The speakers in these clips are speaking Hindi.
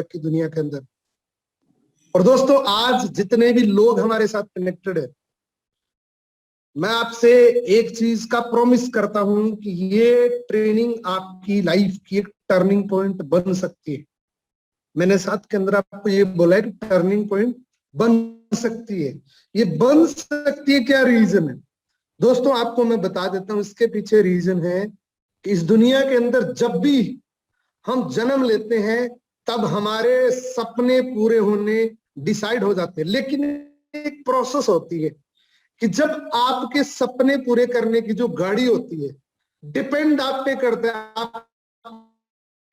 की दुनिया के अंदर। और दोस्तों आज जितने भी लोग हमारे साथ कनेक्टेड है, मैं आपसे एक चीज का प्रॉमिस करता हूं कि ये ट्रेनिंग आपकी लाइफ की एक टर्निंग पॉइंट बन सकती है। मैंने साथ के अंदर आपको ये बोला है कि टर्निंग पॉइंट बन सकती है। ये बन सकती है, क्या रीजन है दोस्तों, आपको मैं बता देता हूं। इसके पीछे रीजन है कि इस दुनिया के अंदर जब भी हम जन्म लेते हैं तब हमारे सपने पूरे होने डिसाइड हो जाते हैं, लेकिन एक प्रोसेस होती है कि जब आपके सपने पूरे करने की जो गाड़ी होती है, डिपेंड आप पे करता है, आप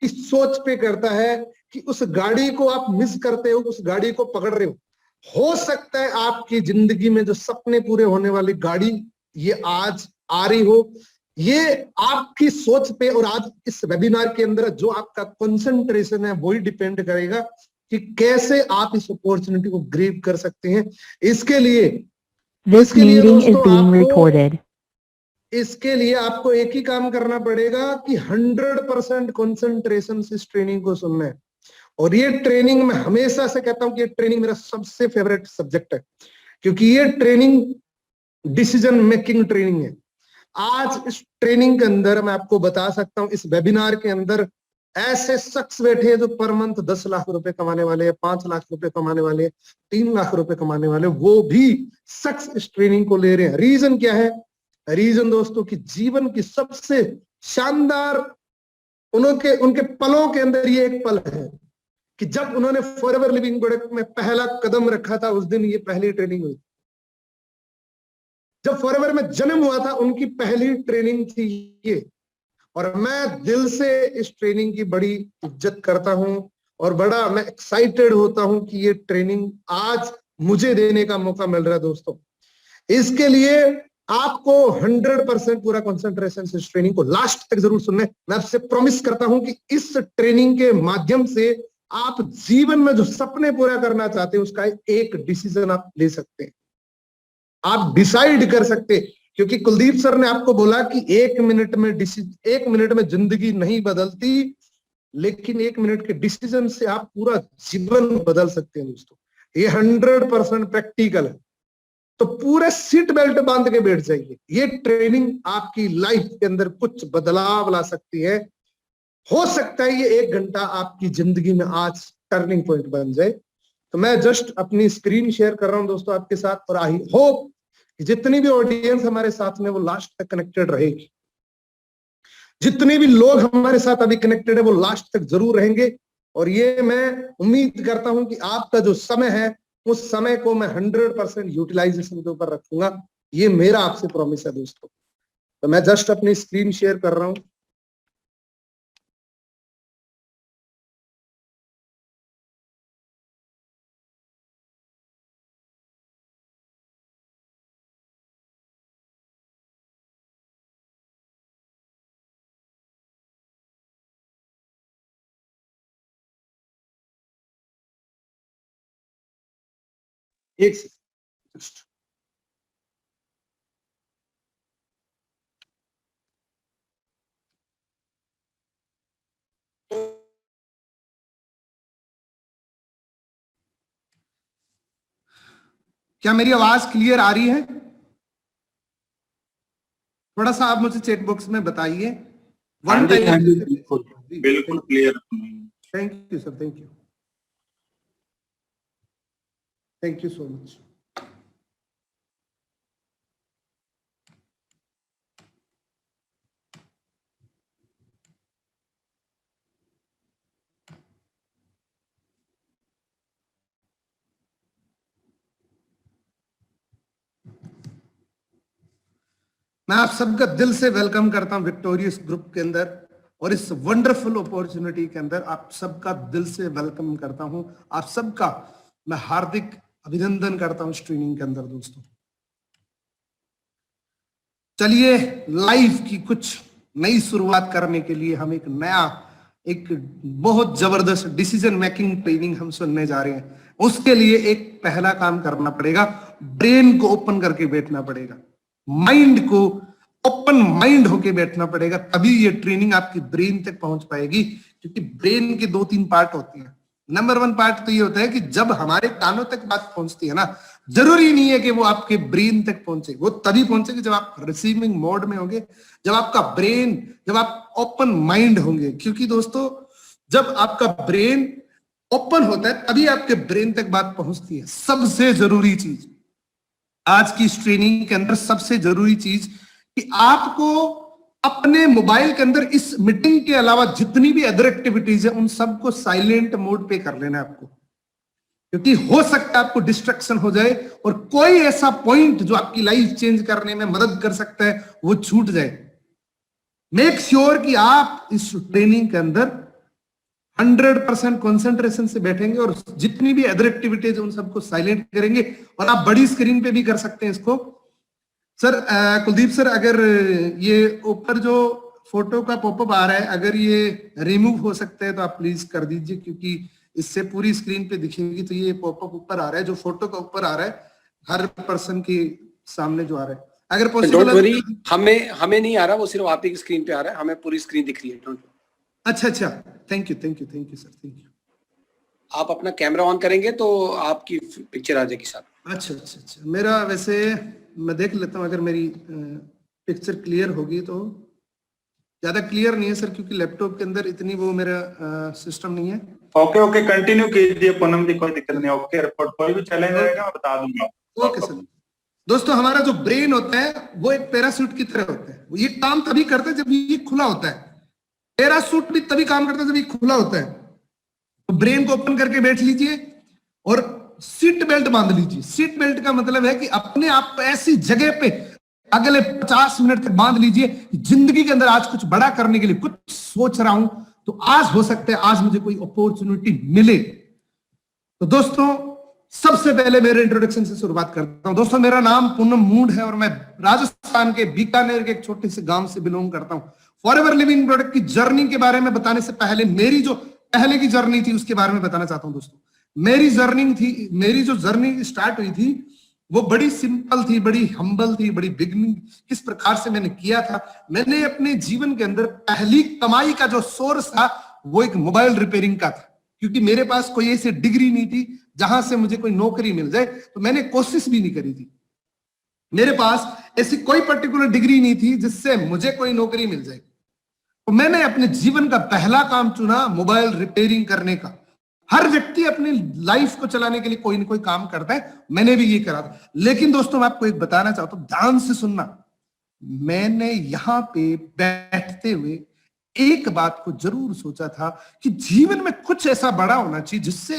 इस सोच पे करता है कि उस गाड़ी को आप मिस करते हो, उस गाड़ी को पकड़ रहे हो सकता है आपकी जिंदगी में जो सपने पूरे होने वाली गाड़ी ये आज आ रही हो। ये आपकी सोच पे और आज इस वेबिनार के अंदर जो आपका कंसंट्रेशन है वही डिपेंड करेगा कि कैसे आप इस अपॉर्चुनिटी को ग्रैब कर सकते हैं। इसके लिए दोस्तों इसके लिए आपको एक ही काम करना पड़ेगा कि 100% कंसंट्रेशन से इस ट्रेनिंग को सुनना है। और ये ट्रेनिंग मैं हमेशा से कहता हूं कि ये ट्रेनिंग मेरा सबसे फेवरेट सब्जेक्ट है, क्योंकि ये ट्रेनिंग डिसीजन मेकिंग ट्रेनिंग है। आज इस ट्रेनिंग के अंदर मैं आपको बता सकता हूं, इस वेबिनार के अंदर ऐसे शख्स बैठे हैं जो पर मंथ 10 लाख रुपए कमाने वाले हैं, 5 लाख रुपए कमाने वाले, 3 लाख रुपए कमाने वाले, वो भी शख्स इस ट्रेनिंग को ले रहे हैं। रीजन क्या है? रीजन दोस्तों कि जीवन की सबसे शानदार उनके पलों के अंदर ये एक पल है कि जब उन्होंने फॉरएवर लिविंग प्रोडक्ट में पहला कदम रखा था, उस दिन ये पहली ट्रेनिंग हुई। जब फॉरएवर में जन्म हुआ था उनकी पहली ट्रेनिंग थी ये। और मैं दिल से इस ट्रेनिंग की बड़ी इज्जत करता हूं और बड़ा मैं एक्साइटेड होता हूं कि ये ट्रेनिंग आज मुझे देने का मौका मिल रहा है दोस्तों। इसके लिए आपको 100% पूरा कंसंट्रेशन से इस ट्रेनिंग को लास्ट तक जरूर सुनना है। मैं आपसे प्रॉमिस करता हूं कि इस ट्रेनिंग के माध्यम से आप जीवन में जो सपने पूरा करना चाहते हैं उसका एक डिसीजन आप ले सकते हैं, आप डिसाइड कर सकते हैं। क्योंकि कुलदीप सर ने आपको बोला कि 1 मिनट में जिंदगी नहीं बदलती, लेकिन 1 मिनट के डिसीजन से आप पूरा जीवन बदल सकते हैं दोस्तों। ये 100% प्रैक्टिकल है, तो पूरे सीट बेल्ट बांध के बैठ जाइए। ये ट्रेनिंग आपकी लाइफ के अंदर कुछ बदलाव ला सकती है। हो सकता है ये 1 घंटा आपकी जिंदगी में आज टर्निंग पॉइंट बन जाए। तो मैं जस्ट अपनी स्क्रीन शेयर कर रहा हूं दोस्तों आपके साथ, और आई होप जितनी भी ऑडियंस हमारे साथ में वो लास्ट तक कनेक्टेड रहेगी। जितने भी लोग हमारे साथ अभी कनेक्टेड है वो लास्ट तक जरूर रहेंगे। और ये मैं उम्मीद करता हूं कि आपका जो समय है उस समय को मैं 100% यूटिलाइजेशन के ऊपर रखूंगा। ये मेरा आपसे प्रॉमिस है दोस्तों। तो मैं जस्ट अपनी स्क्रीन शेयर कर रहा हूं। एक सेकंड, क्या मेरी आवाज क्लियर आ रही है? थोड़ा सा आप मुझे चैट बॉक्स में बताइए। वन टाइम बिल्कुल clear. Thank you sir, thank you so much. मैं आप सबका दिल से वेलकम करता हूं विक्टोरियस ग्रुप के अंदर, और इस वंडरफुल अपॉर्चुनिटी के अंदर आप सबका दिल से वेलकम करता हूं। आप सबका मैं हार्दिक अभिनंदन करता हूं इस ट्रेनिंग के अंदर दोस्तों। चलिए लाइफ की कुछ नई शुरुआत करने के लिए हम एक बहुत जबरदस्त डिसीजन मेकिंग ट्रेनिंग हम सुनने जा रहे हैं। उसके लिए एक पहला काम करना पड़ेगा, ब्रेन को ओपन करके बैठना पड़ेगा, माइंड को ओपन माइंड होके बैठना पड़ेगा, तभी ये ट्रेनिंग आपकी ब्रेन तक पहुंच पाएगी। क्योंकि ब्रेन के 2-3 पार्ट होते हैं। नंबर 1 पार्ट तो ये होता है कि जब हमारे कानों तक बात पहुंचती है ना, जरूरी नहीं है कि वो आपके ब्रेन तक पहुंचे, वो तभी पहुंचेगी जब आप रिसीविंग मोड में होंगे, जब आपका ब्रेन, जब आप ओपन माइंड होंगे। क्योंकि दोस्तों जब आपका ब्रेन ओपन होता है तभी आपके ब्रेन तक बात पहुंचती है। सबसे जरूरी चीज आज की इस ट्रेनिंग के अंदर, सबसे जरूरी चीज कि आपको अपने मोबाइल के अंदर इस मीटिंग के अलावा जितनी भी अदर एक्टिविटीज है उन सबको साइलेंट मोड पे कर लेना है आपको, क्योंकि हो सकता है आपको डिस्ट्रैक्शन हो जाए और कोई ऐसा पॉइंट जो आपकी लाइफ चेंज करने में मदद कर सकता है वो छूट जाए। मेक श्योर कि आप इस ट्रेनिंग के अंदर 100% कंसंट्रेशन से बैठेंगे और जितनी भी अदर एक्टिविटीज उन सबको साइलेंट करेंगे। और आप बड़ी स्क्रीन पे भी कर सकते हैं इसको। सर कुलदीप सर, अगर ये ऊपर जो फोटो का पॉपअप आ रहा है अगर ये रिमूव हो सकता है तो आप प्लीज कर दीजिए, क्योंकि इससे पूरी स्क्रीन पे दिखेगी। तो ये पॉपअप ऊपर आ रहा है, जो फोटो का ऊपर आ रहा है हर पर्सन के सामने जो आ रहा है, अगर पॉसिबल है। हमें नहीं आ रहा, वो सिर्फ आप ही की स्क्रीन पे आ रहा है, हमें पूरी स्क्रीन दिख रही है। डोंट। अच्छा, thank you sir, thank you. आप अपना कैमरा ऑन करेंगे तो आपकी पिक्चर आ जाएगी साथ। अच्छा। मेरा वैसे मैं देख लेता हूँ अगर मेरी पिक्चर क्लियर होगी तो। ज्यादा क्लियर नहीं है सर, क्योंकि लैपटॉप के अंदर इतनी वो मेरा सिस्टम नहीं है। ओके, कंटिन्यू कीजिए पूनम जी, कोई दिक्कत नहीं। ओके, रिपोर्ट कोई भी चैलेंज रहेगा मैं बता दूंगा। Okay sir. दोस्तों हमारा जो ब्रेन होता है वो एक पैराशूट की तरह होता है। ये काम तभी करता है जब ये खुला होता है। पैराशूट भी तभी काम करता है जब ये खुला होता है। तो ब्रेन को ओपन करके बैठ लीजिए और सीट बेल्ट बांध लीजिए। सीट बेल्ट का मतलब है कि अपने आप ऐसी जगह पे अगले 50 मिनट तक बांध लीजिए कि जिंदगी के अंदर आज कुछ बड़ा करने के लिए कुछ सोच रहा हूं तो आज हो सकता है आज मुझे कोई अपॉर्चुनिटी मिले। तो दोस्तों सबसे पहले मेरे इंट्रोडक्शन से शुरुआत करता हूं। दोस्तों मेरा नाम पूनम मूड है और मैं राजस्थान के बीकानेर के एक छोटे से गांव से बिलोंग करता हूं। फॉरएवर लिविंग प्रोडक्ट की जर्नी के बारे में बताने से पहले मेरी जो पहले की जर्नी थी उसके बारे में बताना चाहता हूं। दोस्तों मेरी जो जर्नी स्टार्ट हुई थी वो बड़ी सिंपल थी, बड़ी हम्बल थी, बड़ी बिगनिंग किस प्रकार से मैंने किया था। मैंने अपने जीवन के अंदर पहली कमाई का जो सोर्स था वो एक मोबाइल रिपेयरिंग का था, क्योंकि मेरे पास कोई ऐसी डिग्री नहीं थी जहां से मुझे कोई नौकरी मिल जाए, तो मैंने कोशिश भी नहीं करी थी। मेरे पास ऐसी कोई पर्टिकुलर डिग्री नहीं थी जिससे मुझे कोई नौकरी मिल जाए, तो मैंने अपने जीवन का पहला काम चुना मोबाइल रिपेयरिंग करने का। हर व्यक्ति अपनी लाइफ को चलाने के लिए कोई ना कोई काम करता है, मैंने भी ये करा था। लेकिन दोस्तों मैं आपको एक बताना चाहता हूं, ध्यान से सुनना। मैंने यहां पे बैठते हुए एक बात को जरूर सोचा था कि जीवन में कुछ ऐसा बड़ा होना चाहिए जिससे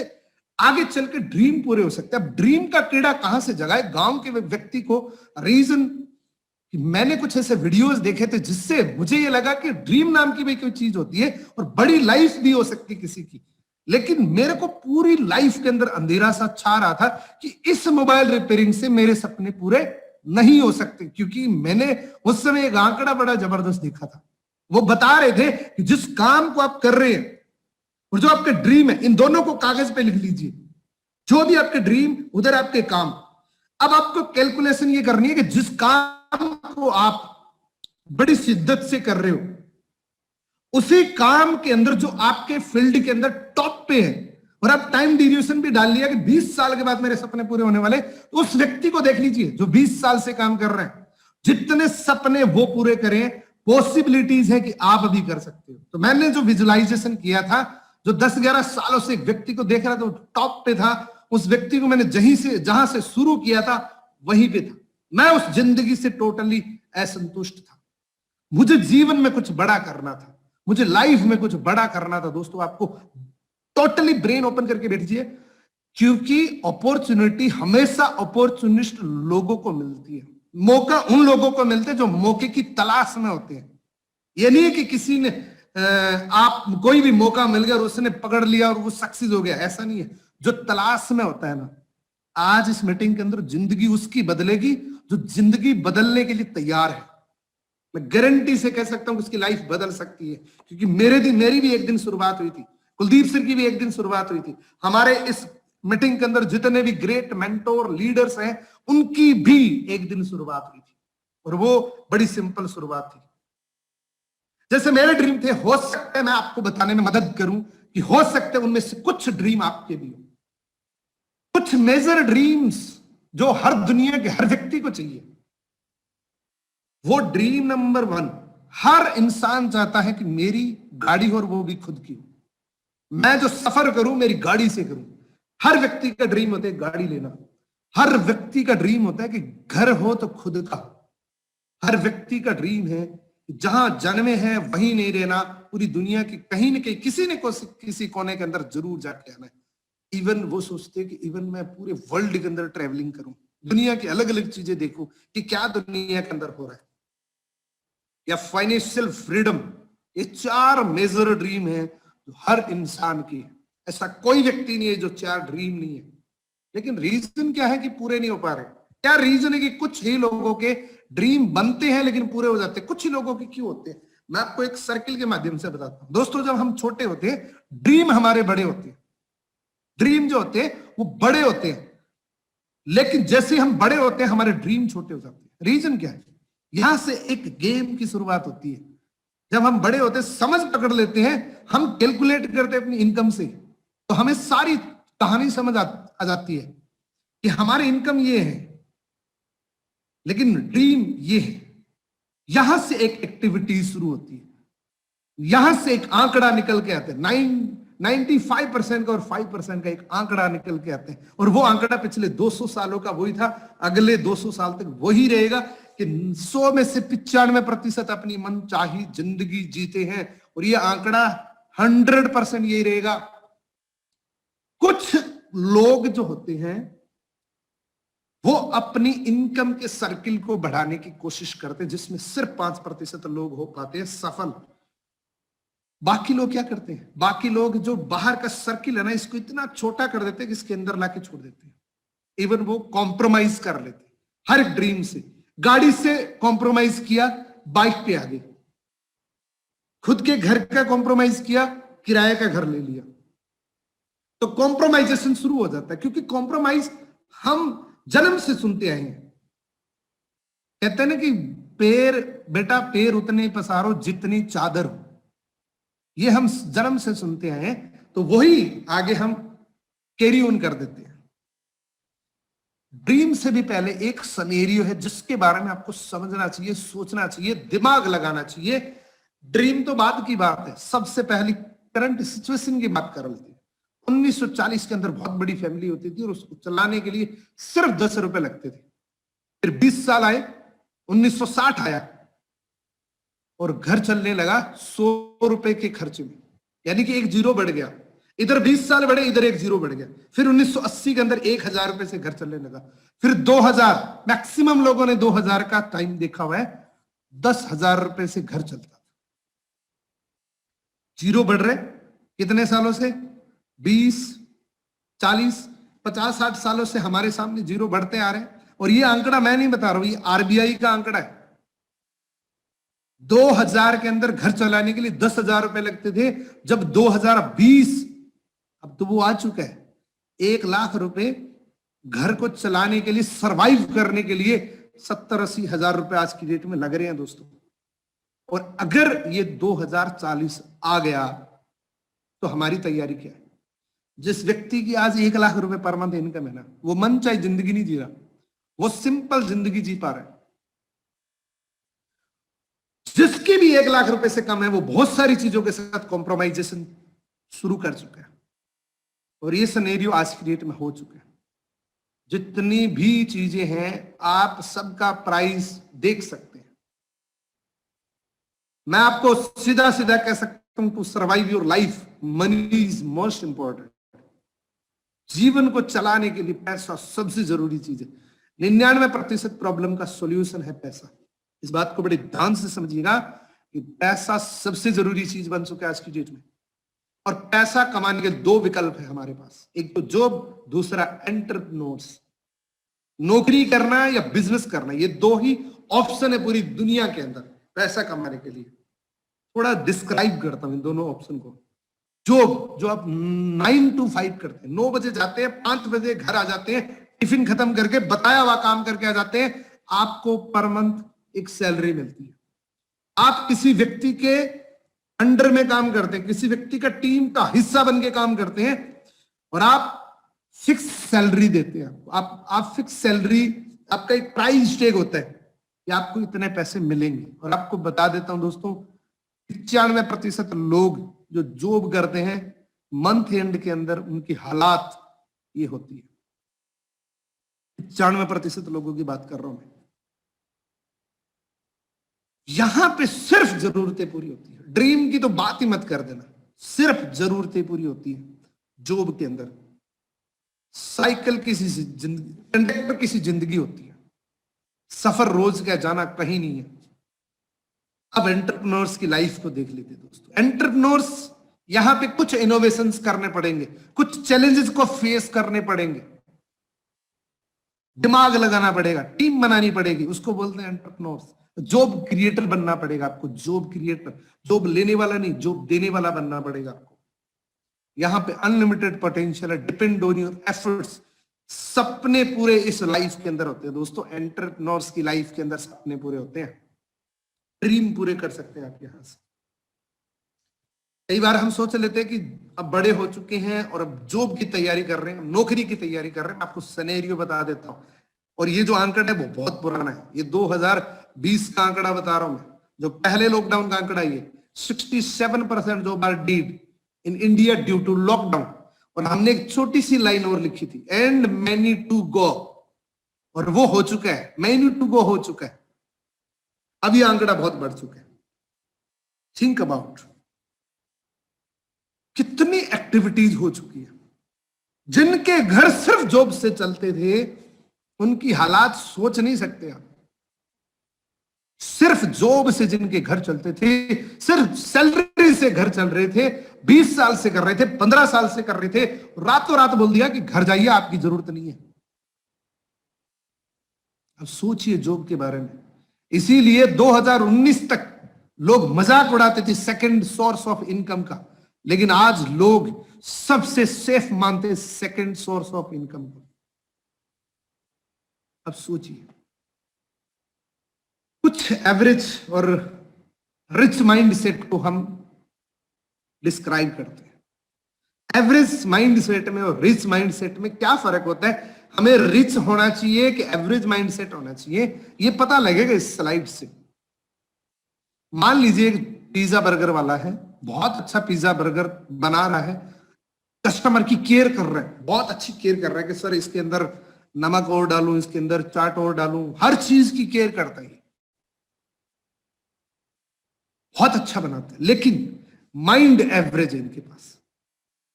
आगे चल के ड्रीम पूरे हो सकते हैं। अब ड्रीम का कीड़ा कहां से जगाए गांव के व्यक्ति को? रीजन कि मैंने कुछ ऐसे वीडियोस देखे थे जिससे मुझे ये लगा कि ड्रीम नाम की भी कोई चीज होती है और बड़ी लाइफ भी हो सकती है किसी की। लेकिन मेरे को पूरी लाइफ के अंदर अंधेरा सा छा रहा था कि इस मोबाइल रिपेयरिंग से मेरे सपने पूरे नहीं हो सकते, क्योंकि मैंने उस समय एक आंकड़ा बड़ा जबरदस्त देखा था। वो बता रहे थे कि जिस काम को आप कर रहे हैं और जो आपके ड्रीम है, इन दोनों को कागज पे लिख लीजिए। जो भी आपके ड्रीम उधर आपके काम। अब आपको कैलकुलेशन ये करनी है कि जिस काम को आप बड़ी शिद्दत से कर रहे हो उसी काम के अंदर जो आपके फील्ड के अंदर टॉप पे है, और आप टाइम ड्यूरेशन भी डाल लिया कि 20 साल के बाद मेरे सपने पूरे होने वाले, तो उस व्यक्ति को देख लीजिए जो 20 साल से काम कर रहे हैं। जितने सपने वो पूरे करें, पॉसिबिलिटीज है कि आप भी कर सकते हो। तो मैंने जो विजुअलाइजेशन किया था, जो 10-11 सालों से एक व्यक्ति को देख रहा था, टॉप पे था, उस व्यक्ति को मैंने जहां से शुरू किया था वहीं पे था। मैं उस जिंदगी से टोटली असंतुष्ट था। मुझे जीवन में कुछ बड़ा करना था, मुझे लाइफ में कुछ बड़ा करना था। दोस्तों आपको टोटली ब्रेन ओपन करके बैठिए, क्योंकि अपॉर्चुनिटी हमेशा अपॉर्चुनिस्ट लोगों को मिलती है। मौका उन लोगों को मिलते हैं जो मौके की तलाश में होते हैं। ये नहीं है कि किसी ने आप कोई भी मौका मिल गया और उसने पकड़ लिया और वो सक्सेस हो गया, ऐसा नहीं है। जो तलाश में होता है ना, आज इस मीटिंग के अंदर जिंदगी उसकी बदलेगी जो जिंदगी बदलने के लिए तैयार है। मैं गारंटी से कह सकता हूं कि उसकी लाइफ बदल सकती है, क्योंकि मेरी भी एक दिन शुरुआत हुई थी, कुलदीप सर की भी एक दिन शुरुआत हुई थी। हमारे इस मीटिंग के अंदर जितने भी ग्रेट मेंटोर लीडर्स हैं उनकी भी एक दिन शुरुआत हुई थी, और वो बड़ी सिंपल शुरुआत थी। जैसे मेरे ड्रीम थे, हो सकता है मैं आपको बताने में मदद करूं कि हो सकते उनमें से कुछ ड्रीम आपके भी हो, कुछ मेजर ड्रीम्स जो हर दुनिया के हर व्यक्ति को चाहिए। वो ड्रीम नंबर 1, हर इंसान चाहता है कि मेरी गाड़ी हो और वो भी खुद की हो, मैं जो सफर करूं मेरी गाड़ी से करूं। हर व्यक्ति का ड्रीम होता है गाड़ी लेना, हर व्यक्ति का ड्रीम होता है कि घर हो तो खुद का। हर व्यक्ति का ड्रीम है जहां जन्मे हैं वहीं नहीं रहना, पूरी दुनिया की कहीं न कहीं किसी न किसी कोने के अंदर जरूर जाके आना है। इवन वो सोचते हैं कि इवन मैं पूरे वर्ल्ड के अंदर ट्रेवलिंग करूं, दुनिया की अलग अलग चीजें देखूं कि क्या दुनिया के अंदर हो रहा है, या फाइनेंशियल फ्रीडम। ये 4 मेजर ड्रीम है जो हर इंसान की है। ऐसा कोई व्यक्ति नहीं है जो 4 ड्रीम नहीं है। लेकिन रीजन क्या है कि पूरे नहीं हो पा रहे? क्या रीजन है कि कुछ ही लोगों के ड्रीम बनते हैं लेकिन पूरे हो जाते हैं, कुछ ही लोगों के क्यों होते हैं? मैं आपको एक सर्किल के माध्यम से बताता हूं। दोस्तों, जब हम छोटे होते हैं ड्रीम हमारे बड़े होते हैं, ड्रीम जो होते हैं वो बड़े होते हैं, लेकिन जैसे हम बड़े होते हैं हमारे ड्रीम छोटे हो जाते हैं। रीजन क्या है? यहां से एक गेम की शुरुआत होती है। जब हम बड़े होते हैं, समझ पकड़ लेते हैं, हम कैलकुलेट करते हैं अपनी इनकम से, तो हमें सारी कहानी समझ आ जाती है कि हमारी इनकम ये है लेकिन ड्रीम ये है। यहां से एक एक्टिविटी शुरू होती है, यहां से एक आंकड़ा निकल के आते हैं। 95% का और 5% का एक आंकड़ा निकल के आते हैं, और वो आंकड़ा पिछले 200 सालों का वही था, अगले 200 साल तक वही रहेगा कि 100 में से 95% अपनी मनचाही जिंदगी जीते हैं, और ये आंकड़ा 100% यही रहेगा। कुछ लोग जो होते हैं वो अपनी इनकम के सर्किल को बढ़ाने की कोशिश करते हैं, जिसमें सिर्फ 5% लोग हो पाते हैं सफल। बाकी लोग क्या करते हैं? बाकी लोग जो बाहर का सर्किल है ना, इसको इतना छोटा कर देते हैं कि इसके अंदर लाके छोड़ देते हैं। इवन वो कॉम्प्रोमाइज कर लेते हैं हर एक ड्रीम से। गाड़ी से कॉम्प्रोमाइज किया, बाइक पे आ गए। खुद के घर का कॉम्प्रोमाइज किया, किराए का घर ले लिया। तो कॉम्प्रोमाइजेशन शुरू हो जाता है, क्योंकि कॉम्प्रोमाइज हम जन्म से सुनते आए हैं। कहते हैं ना कि बेटा पैर उतने पसारो जितनी चादर हो, ये हम जन्म से सुनते आए हैं, तो वही आगे हम कैरी ऑन कर देते हैं। ड्रीम से भी पहले एक सिनेरियो है जिसके बारे में आपको समझना चाहिए, सोचना चाहिए, दिमाग लगाना चाहिए। ड्रीम तो बाद की बात है, सबसे पहली करंट सिचुएशन की बात कर लेते हैं। 1940 के अंदर बहुत बड़ी फैमिली होती थी और उसको चलाने के लिए सिर्फ 10 रुपए लगते थे। फिर 20 साल आए, 1960 आया और घर चलने लगा 100 रुपए के खर्चे में, यानी कि एक जीरो बढ़ गया। इधर 20 साल बढ़े, इधर एक जीरो बढ़ गया। फिर 1980 के अंदर 1000 रुपए से घर चलने लगा। फिर 2000, मैक्सिमम लोगों ने 2000 का टाइम देखा हुआ है, 10,000 रुपए से घर चलता था। जीरो बढ़ रहे कितने सालों से? 20, 40, 50, 60 सालों से हमारे सामने जीरो बढ़ते आ रहे हैं। और ये आंकड़ा मैं नहीं बता रहा हूं, ये आरबीआई का आंकड़ा है। 2000 के अंदर घर चलाने के लिए 10,000 रुपए लगते थे। जब 2020, अब तो वो आ चुका है 1 लाख रुपए घर को चलाने के लिए, सरवाइव करने के लिए 70-80 हजार रुपए आज की डेट में लग रहे हैं दोस्तों। और अगर ये 2040 आ गया तो हमारी तैयारी क्या है? जिस व्यक्ति की आज 1 लाख रुपए पर मंथ इनकम है ना, वो मन चाहे जिंदगी नहीं जी रहा, वो सिंपल जिंदगी जी पा रहा है। जिसकी भी 1 लाख रुपए से कम है, वो बहुत सारी चीजों के साथ कॉम्प्रोमाइजेशन शुरू कर चुका है। और ये सिनेरियो आज की डेट में हो चुका है। जितनी भी चीजें हैं, आप सबका प्राइस देख सकते हैं। मैं आपको सीधा सीधा कह सकता हूं, to survive your life money is most important. जीवन को चलाने के लिए पैसा सबसे जरूरी चीज है। 99% प्रॉब्लम का सॉल्यूशन है पैसा। इस बात को बड़े ध्यान से समझिएगा कि पैसा सबसे जरूरी चीज बन चुका है आज की डेट में। और पैसा कमाने के 2 विकल्प है हमारे पास, एक तो जॉब, दूसरा एंटरप्रेन्योर्स। नौकरी करना या बिजनेस करना, ये 2 ही ऑप्शन है पूरी दुनिया के अंदर पैसा कमाने के लिए। थोड़ा डिस्क्राइब करता हूं इन दोनों ऑप्शन को। जॉब, जो आप 9 to 5 करते हैं, 9 बजे जाते हैं, 5 बजे घर आ जाते हैं, टिफिन खत्म करके बताया हुआ काम करके आ जाते हैं, आपको पर मंथ एक सैलरी मिलती है। आप किसी व्यक्ति के अंडर में काम करते हैं, किसी व्यक्ति का टीम का हिस्सा बन के काम करते हैं, और आप फिक्स सैलरी देते हैं आपको। आप फिक्स सैलरी, आपका एक प्राइस टैग होता है कि आपको इतने पैसे मिलेंगे। और आपको बता देता हूं दोस्तों, 95% लोग जो जॉब करते हैं मंथ एंड के अंदर उनकी हालात ये होती है। 95% लोगों की बात कर रहा हूं मैं। यहां पे सिर्फ जरूरतें पूरी होती है, ड्रीम की तो बात ही मत कर देना, सिर्फ जरूरतें पूरी होती है जॉब के अंदर। साइकिल किसी जिंदगी, कंडक्टर किसी जिंदगी होती है, सफर रोज का जाना कहीं नहीं है। अब एंटरप्रेन्योर्स की लाइफ को देख लेते दोस्तों। एंटरप्रेन्योर्स यहां पे कुछ इनोवेशंस करने पड़ेंगे, कुछ चैलेंजेस को फेस करने पड़ेंगे, दिमाग लगाना पड़ेगा, टीम बनानी पड़ेगी, उसको बोलते हैं एंटरप्रेन्योर्स। जॉब क्रिएटर बनना पड़ेगा आपको, जॉब क्रिएटर, जॉब लेने वाला नहीं, जॉब देने वाला बनना पड़ेगा आपको। यहां पे अनलिमिटेड पोटेंशियल है, डिपेंड ऑन योर एफर्ट्स। सपने पूरे इस लाइफ के अंदर होते हैं दोस्तों, एंटरप्रेन्योर्स की लाइफ के अंदर सपने पूरे होते हैं, ड्रीम पूरे कर सकते हैं आप यहां से। कई बार हम सोच लेते हैं कि अब बड़े हो चुके हैं और अब जॉब की तैयारी कर रहे हैं, नौकरी की तैयारी कर रहे हैं। आपको सिनेरियो बता देता हूं, और ये जो आंकड़ा है वो बहुत पुराना है, ये 2020 का आंकड़ा बता रहा हूं मैं, जो पहले लॉकडाउन का आंकड़ा ये 67% job are dead in India due to lockdown. और हमने एक छोटी सी लाइन और लिखी थी, एंड मैनी टू गो, और वो हो चुका है, मैनी टू गो हो चुका है। अब ये आंकड़ा बहुत बढ़ चुका है। थिंक अबाउट, कितनी एक्टिविटीज हो चुकी है। जिनके घर सिर्फ जॉब से चलते थे उनकी हालात सोच नहीं सकते आप। सिर्फ जॉब से जिनके घर चलते थे, सिर्फ सैलरी से घर चल रहे थे, 20 साल से कर रहे थे, 15 साल से कर रहे थे, रातों रात बोल दिया कि घर जाइए, आपकी जरूरत नहीं है। अब सोचिए जॉब के बारे में। इसीलिए 2019 तक लोग मजाक उड़ाते थे सेकंड सोर्स ऑफ इनकम का, लेकिन आज लोग सबसे सेफ मानते हैं सेकंड सोर्स ऑफ इनकम को। अब सोचिए, कुछ एवरेज और रिच माइंड सेट को हम डिस्क्राइब करते हैं। एवरेज माइंड सेट में और रिच माइंड सेट में क्या फर्क होता है? हमें रिच होना चाहिए कि एवरेज माइंड सेट होना चाहिए, ये पता लगेगा इस स्लाइड से। मान लीजिए एक पिज्जा बर्गर वाला है, बहुत अच्छा पिज्जा बर्गर बना रहा है, कस्टमर की केयर कर रहा है, बहुत अच्छी केयर कर रहा है कि सर इसके अंदर नमक और डालूं, इसके अंदर चाट और डालूं, हर चीज की केयर करता है, बहुत अच्छा बनाता है। लेकिन माइंड एवरेज है इनके पास,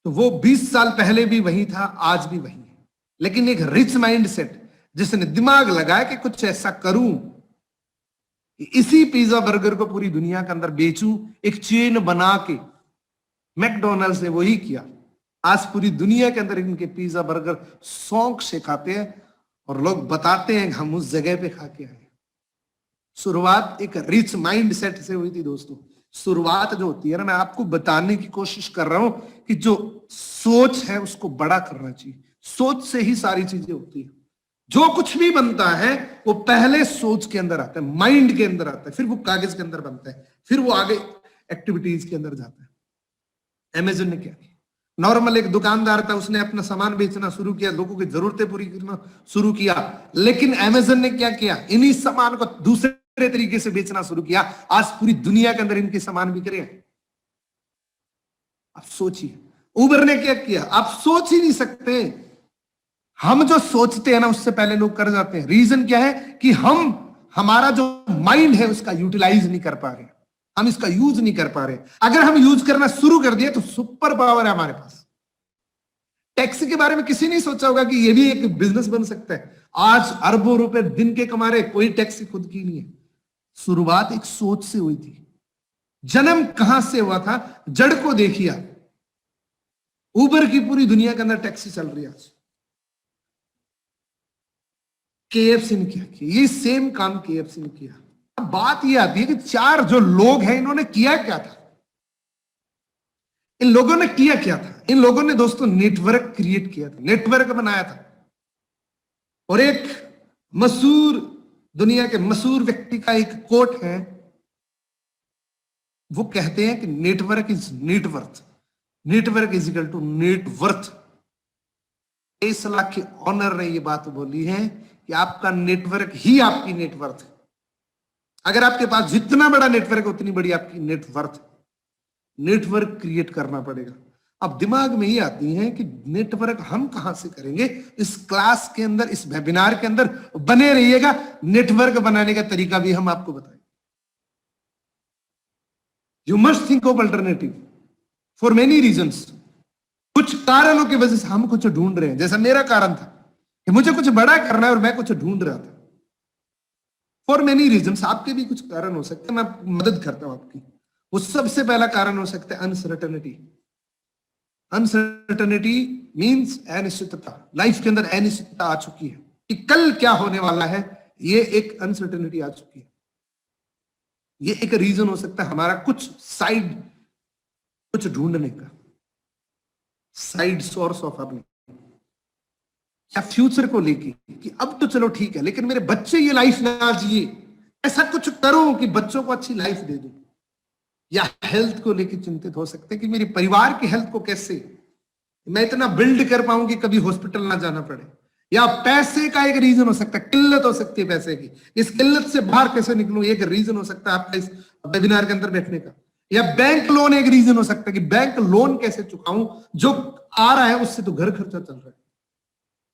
तो वो 20 साल पहले भी वही था, आज भी वही है। लेकिन एक रिच माइंड सेट जिसने दिमाग लगाया कि कुछ ऐसा करूं, इसी पिज्जा बर्गर को पूरी दुनिया के अंदर बेचूं, एक चेन बना के, मैकडोनल्ड्स ने वही किया। आज पूरी दुनिया के अंदर इनके पिज्जा बर्गर शौक से खाते हैं और लोग बताते हैं हम उस जगह पे खा के आए। शुरुआत एक रिच माइंड सेट से हुई थी दोस्तों। शुरुआत जो होती है ना, मैं आपको बताने की कोशिश कर रहा हूं कि जो सोच है उसको बड़ा करना चाहिए। सोच से ही सारी चीजें होती है। जो कुछ भी बनता है वो पहले सोच के अंदर आता है, माइंड के अंदर आता है, फिर वो कागज के अंदर बनता है, फिर वो आगे एक्टिविटीज के अंदर जाता है। अमेज़न ने क्या किया? नॉर्मल एक दुकानदार था, उसने अपना सामान बेचना शुरू किया, लोगों की जरूरतें पूरी करना शुरू किया। लेकिन अमेज़न ने क्या किया? इन्हीं सामान को दूसरे तरीके से बेचना शुरू किया। आज पूरी दुनिया के अंदर इनके सामान बिक रहे हैं। आप सोचिए, उबर ने क्या किया? आप सोच ही नहीं सकते। हम जो सोचते हैं ना उससे पहले लोग कर जाते हैं। रीजन क्या है कि हमारा जो माइंड है उसका यूटिलाइज नहीं कर पा रहे, हम इसका यूज नहीं कर पा रहे। अगर हम यूज करना शुरू कर दिए तो सुपर पावर है हमारे पास। टैक्सी के बारे में किसी नहीं सोचा होगा कि ये भी एक बिजनेस बन सकता है। आज अरबों रुपए दिन के कमा रहे, कोई टैक्सी खुद की नहीं है। शुरुआत एक सोच से हुई थी। जन्म कहां से हुआ था? जड़ को देखिए। उबर की पूरी दुनिया के अंदर टैक्सी चल रही है आज। केएफसी ने क्या किया? ये सेम काम केएफसी ने किया। अब बात ये आती है कि चार जो लोग हैं इन्होंने किया क्या था? इन लोगों ने किया क्या था? इन लोगों ने दोस्तों नेटवर्क क्रिएट किया था, नेटवर्क बनाया था। और एक मशहूर, दुनिया के मशहूर व्यक्ति का एक कोट है, वो कहते हैं कि network is net worth, network is equal to net worth. 23 lakh के ऑनर ने ये बात बोली है कि आपका नेटवर्क ही आपकी नेटवर्थ है। अगर आपके पास जितना बड़ा नेटवर्क है उतनी बड़ी आपकी नेटवर्थ। नेटवर्क क्रिएट करना पड़ेगा। अब दिमाग में ही आती है कि नेटवर्क हम कहां से करेंगे। इस क्लास के अंदर, इस वेबिनार के अंदर बने रहिएगा, नेटवर्क बनाने का तरीका भी हम आपको बताएंगे। You must think of alternative for many reasons. कुछ कारणों की वजह से हम कुछ ढूंढ रहे हैं। जैसा मेरा कारण था कि मुझे कुछ बड़ा करना है और मैं कुछ ढूंढ रहा था। फॉर मेनी रीजंस, आपके भी कुछ कारण हो सकते हैं, मैं मदद करता हूं आपकी। वो सबसे पहला कारण हो सकता है अनसर्टेनिटी। अनसर्टेनिटी मींस अनिश्चितता। लाइफ के अंदर अनिश्चितता आ चुकी है कि कल क्या होने वाला है, ये एक अनसर्टेनिटी आ चुकी है। ये एक रीजन हो सकता है हमारा कुछ साइड, कुछ ढूंढने का साइड सोर्स ऑफ अर्निंग, या फ्यूचर को लेके कि अब तो चलो ठीक है लेकिन मेरे बच्चे ये लाइफ ना जिए, ऐसा कुछ करूं कि बच्चों को अच्छी लाइफ दे दूं। या हेल्थ को लेके चिंतित हो सकते हैं कि मेरे परिवार की हेल्थ को कैसे मैं इतना बिल्ड कर पाऊं कि कभी हॉस्पिटल ना जाना पड़े। या पैसे का एक रीजन हो सकता है, किल्लत हो सकती है पैसे की, इस किल्लत से बाहर कैसे निकलूं, एक रीजन हो सकता है आपका इस वेबिनार के अंदर बैठने का। या बैंक लोन एक रीजन हो सकता है कि बैंक लोन कैसे चुकाऊं, जो आ रहा है उससे तो घर खर्चा चल रहा है।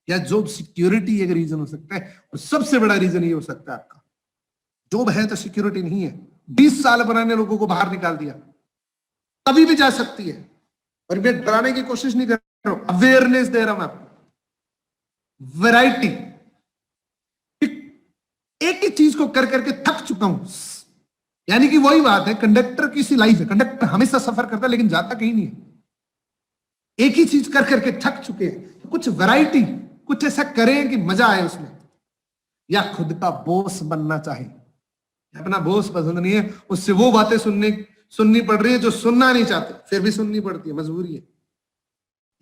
या जॉब सिक्योरिटी एक रीजन हो सकता है, और सबसे बड़ा रीजन ये हो सकता है आपका जॉब है तो सिक्योरिटी नहीं है। 20 साल पुराने लोगों को बाहर निकाल दिया, कभी भी जा सकती है। और मैं डराने की कोशिश नहीं कर रहा हूं, अवेयरनेस दे रहा हूं आपको। वैरायटी, एक ही चीज को कर करके थक चुका हूं। यानी कि वही बात है, कंडक्टर की सी लाइफ है, कंडक्टर हमेशा सफर करता है लेकिन जाता कहीं नहीं है। एक ही चीज कर करके थक चुके हैं, तो कुछ वैरायटी, कुछ ऐसा करें कि मजा आए उसमें। या खुद का बॉस बनना चाहे, अपना बॉस पसंद नहीं है, उससे वो बातें सुननी पड़ रही है जो सुनना नहीं चाहते, फिर भी सुननी पड़ती है, मजबूरी है।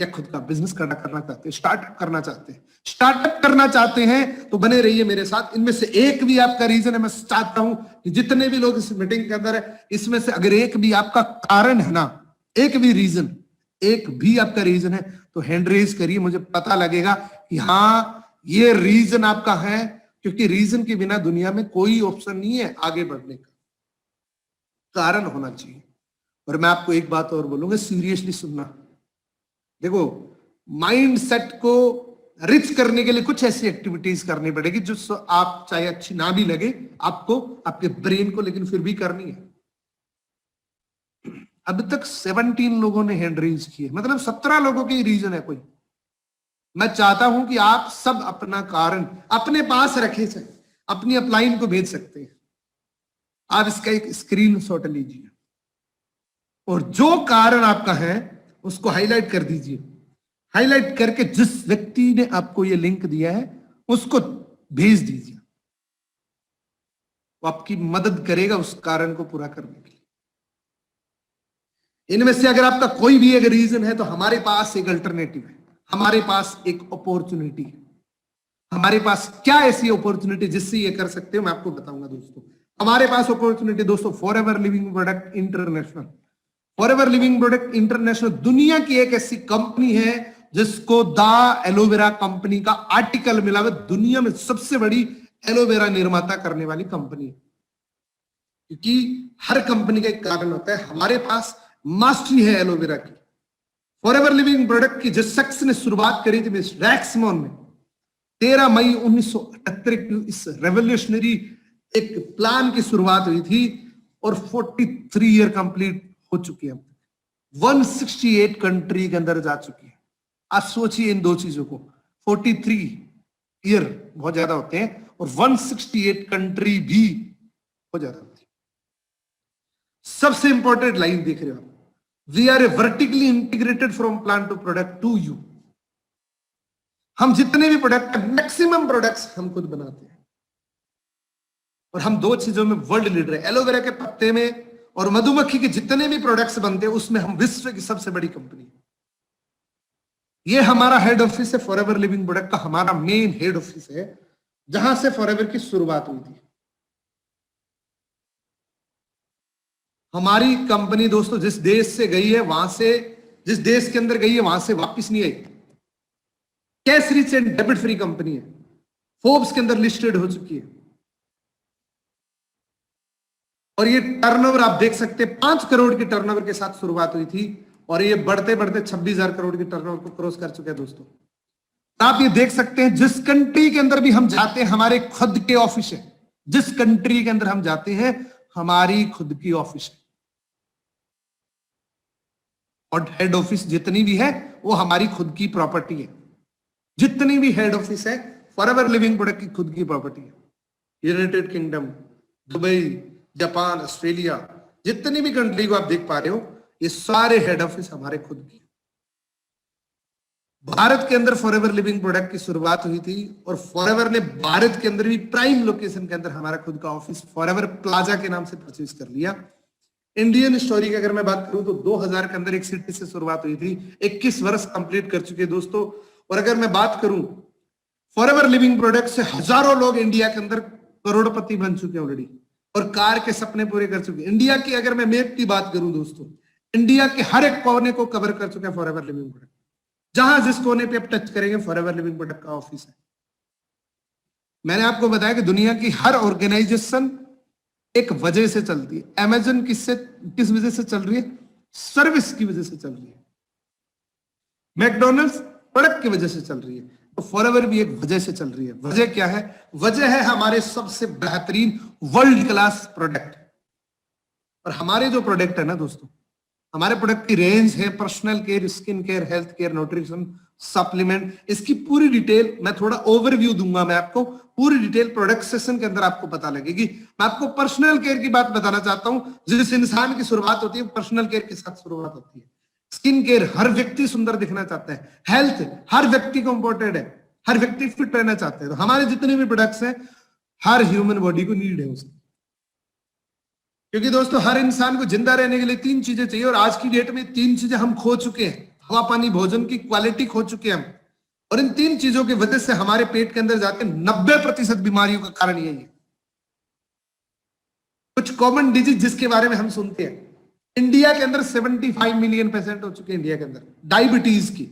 या खुद का बिजनेस करना चाहते हैं, स्टार्टअप करना चाहते हैं। स्टार्टअप करना चाहते हैं तो बने रहिए मेरे साथ। इनमें से एक भी आपका रीजन है, मैं चाहता हूं कि जितने भी लोग इस मीटिंग के अंदर है, इसमें से अगर एक भी आपका कारण है ना, एक भी रीजन, एक भी आपका रीजन है तो हैंड रेज करिए, मुझे पता लगेगा कि हाँ ये रीजन आपका है। क्योंकि रीजन के बिना दुनिया में कोई ऑप्शन नहीं है आगे बढ़ने का, कारण होना चाहिए। और मैं आपको एक बात और बोलूंगा, सीरियसली सुनना। देखो, माइंड सेट को रिच करने के लिए कुछ ऐसी एक्टिविटीज करनी पड़ेगी जो आप चाहे अच्छी ना भी लगे आपको, आपके ब्रेन को, लेकिन फिर भी करनी है। अब तक 17 लोगों ने हैंड रेज किए, मतलब 17 लोगों की रीजन है कोई। मैं चाहता हूं कि आप सब अपना कारण अपने पास रखे, से अपनी अपलाइन को भेज सकते हैं। आप इसका एक स्क्रीनशॉट लीजिए और जो कारण आपका है उसको हाईलाइट कर दीजिए। हाईलाइट करके जिस व्यक्ति ने आपको ये लिंक दिया है उसको भेज दीजिए। वो आपकी मदद करेगा उस कारण को पूरा करने के लिए। इनमें से अगर आपका कोई भी एक रीजन है तो हमारे पास एक अल्टरनेटिव है, हमारे पास एक अपॉर्चुनिटी है। हमारे पास क्या ऐसी अपॉर्चुनिटी जिससे ये कर सकते हो, मैं आपको बताऊंगा दोस्तों। हमारे पास अपॉर्चुनिटी दोस्तों, forever living product international. Forever living product international दुनिया की एक ऐसी कंपनी है जिसको द एलोवेरा कंपनी का आर्टिकल मिला हुआ, दुनिया में सबसे बड़ी एलोवेरा निर्माता करने वाली कंपनी है। क्योंकि हर कंपनी का एक कारण होता है, हमारे पास मास्टरी है एलोवेरा की। फॉरएवर लिविंग प्रोडक्ट की जिस शख्स ने शुरुआत करी थी मिस रैक्समोन ने, 13 मई 1978 की इस रेवोल्यूशनरी एक प्लान की शुरुआत हुई थी और 43 ईयर कंप्लीट हो चुकी है। 168 कंट्री के अंदर जा चुकी है। आप सोचिए इन दो चीजों को, 43 ईयर बहुत ज्यादा होते हैं और 168 कंट्री भी बहुत ज्यादा होती है। सबसे इंपॉर्टेंट लाइन देख रहे हो आप, we are a vertically integrated from plant to product to you. हम जितने भी प्रोडक्ट, मैक्सिमम प्रोडक्ट्स हम खुद बनाते हैं और हम दो चीजों में वर्ल्ड लीडर है। एलोवेरा के पत्ते में और मधुमक्खी के जितने भी प्रोडक्ट्स बनते हैं उसमें हम विश्व की सबसे बड़ी कंपनी है। ये हमारा हेड ऑफिस है, फॉरएवर लिविंग प्रोडक्ट का हमारा मेन हेड ऑफिस है, जहां से फॉरएवर की शुरुआत हुई थी। हमारी कंपनी दोस्तों जिस देश से गई है वहां से, जिस देश के अंदर गई है वहां से वापस नहीं आई। Cash rich and debit free company है, फोर्ब्स के अंदर लिस्टेड हो चुकी है। और ये टर्नओवर आप देख सकते हैं 5 करोड़ की टर्नओवर के साथ शुरुआत हुई थी और ये बढ़ते बढ़ते 26,000 करोड़ की टर्नओवर को क्रॉस कर चुके हैं दोस्तों। आप ये देख सकते हैं जिस कंट्री के अंदर भी हम जाते हैं हमारे खुद के ऑफिस है, जिस कंट्री के अंदर हम जाते हैं हमारी खुद की ऑफिस है और हेड ऑफिस जितनी भी है वो हमारी खुद की प्रॉपर्टी है। जितनी भी हेड ऑफिस है फॉरएवर लिविंग प्रोडक्ट की खुद की प्रॉपर्टी है। United kingdom, Dubai, Japan, Australia, जितनी भी कंट्री को आप देख पा रहे हो ये सारे हेड ऑफिस हमारे खुद की। भारत के अंदर फॉरएवर लिविंग प्रोडक्ट की शुरुआत हुई थी और फॉरएवर ने भारत के अंदर भी प्राइम लोकेशन के अंदर हमारा खुद का ऑफिस फॉरएवर प्लाजा के नाम से परचेज कर लिया। इंडियन स्टोरी की अगर मैं बात करूं तो 2000 के अंदर एक सिटी से शुरुआत हुई थी, 21 वर्ष कंप्लीट कर चुके दोस्तों। और अगर मैं बात करूं फॉरएवर लिविंग प्रोडक्ट से हजारों लोग इंडिया के अंदर करोड़पति बन चुके हैं ऑलरेडी और कार के सपने पूरे कर चुके हैं। इंडिया की अगर मैं मैप की बात करूं दोस्तों, इंडिया के हर एक कोने को कवर कर चुका है फॉरएवर लिविंग प्रोडक्ट। जहां जिस कोने पे आप टच करेंगे फॉरएवर लिविंग प्रोडक्ट का ऑफिस है। मैंने आपको बताया कि दुनिया की हर ऑर्गेनाइजेशन एक वजह से चलती है। अमेजन किस वजह से चल रही है? सर्विस की वजह से चल रही है। मैकडॉनल्ड्स प्रोडक्ट की वजह से चल रही है, तो फॉरएवर भी एक वजह से चल रही है। वजह क्या है? वजह है हमारे सबसे बेहतरीन वर्ल्ड क्लास प्रोडक्ट। और हमारे जो प्रोडक्ट है ना दोस्तों, हमारे प्रोडक्ट की रेंज है personal care, skin care, health care, nutrition, supplement. इसकी पूरी डिटेल मैं थोड़ा ओवरव्यू दूंगा, मैं आपको पूरी डिटेल प्रोडक्ट सेशन के अंदर आपको पता लगेगी। मैं आपको पर्सनल केयर की बात बताना चाहता हूं। जिस इंसान की शुरुआत होती है पर्सनल केयर के साथ शुरुआत होती है। स्किन केयर, हर व्यक्ति सुंदर दिखना चाहता है। हेल्थ, हर व्यक्ति को इंपॉर्टेंट है, हर व्यक्ति फिट रहना चाहते हैं। तो हमारे जितने भी प्रोडक्ट्स हैं हर ह्यूमन बॉडी को नीड है उसकी, क्योंकि दोस्तों हर इंसान को जिंदा रहने के लिए 3 चीजें चाहिए और आज की डेट में 3 चीजें हम खो चुके हैं। हवा, पानी, भोजन की क्वालिटी खो चुके हैं हम, और इन 3 चीजों की वजह से हमारे पेट के अंदर जाके 90% बीमारियों का कारण यही है। कुछ कॉमन डिजीज जिसके बारे में हम सुनते हैं, इंडिया के अंदर 75 मिलियन पेशेंट हो चुके हैं इंडिया के अंदर डायबिटीज की,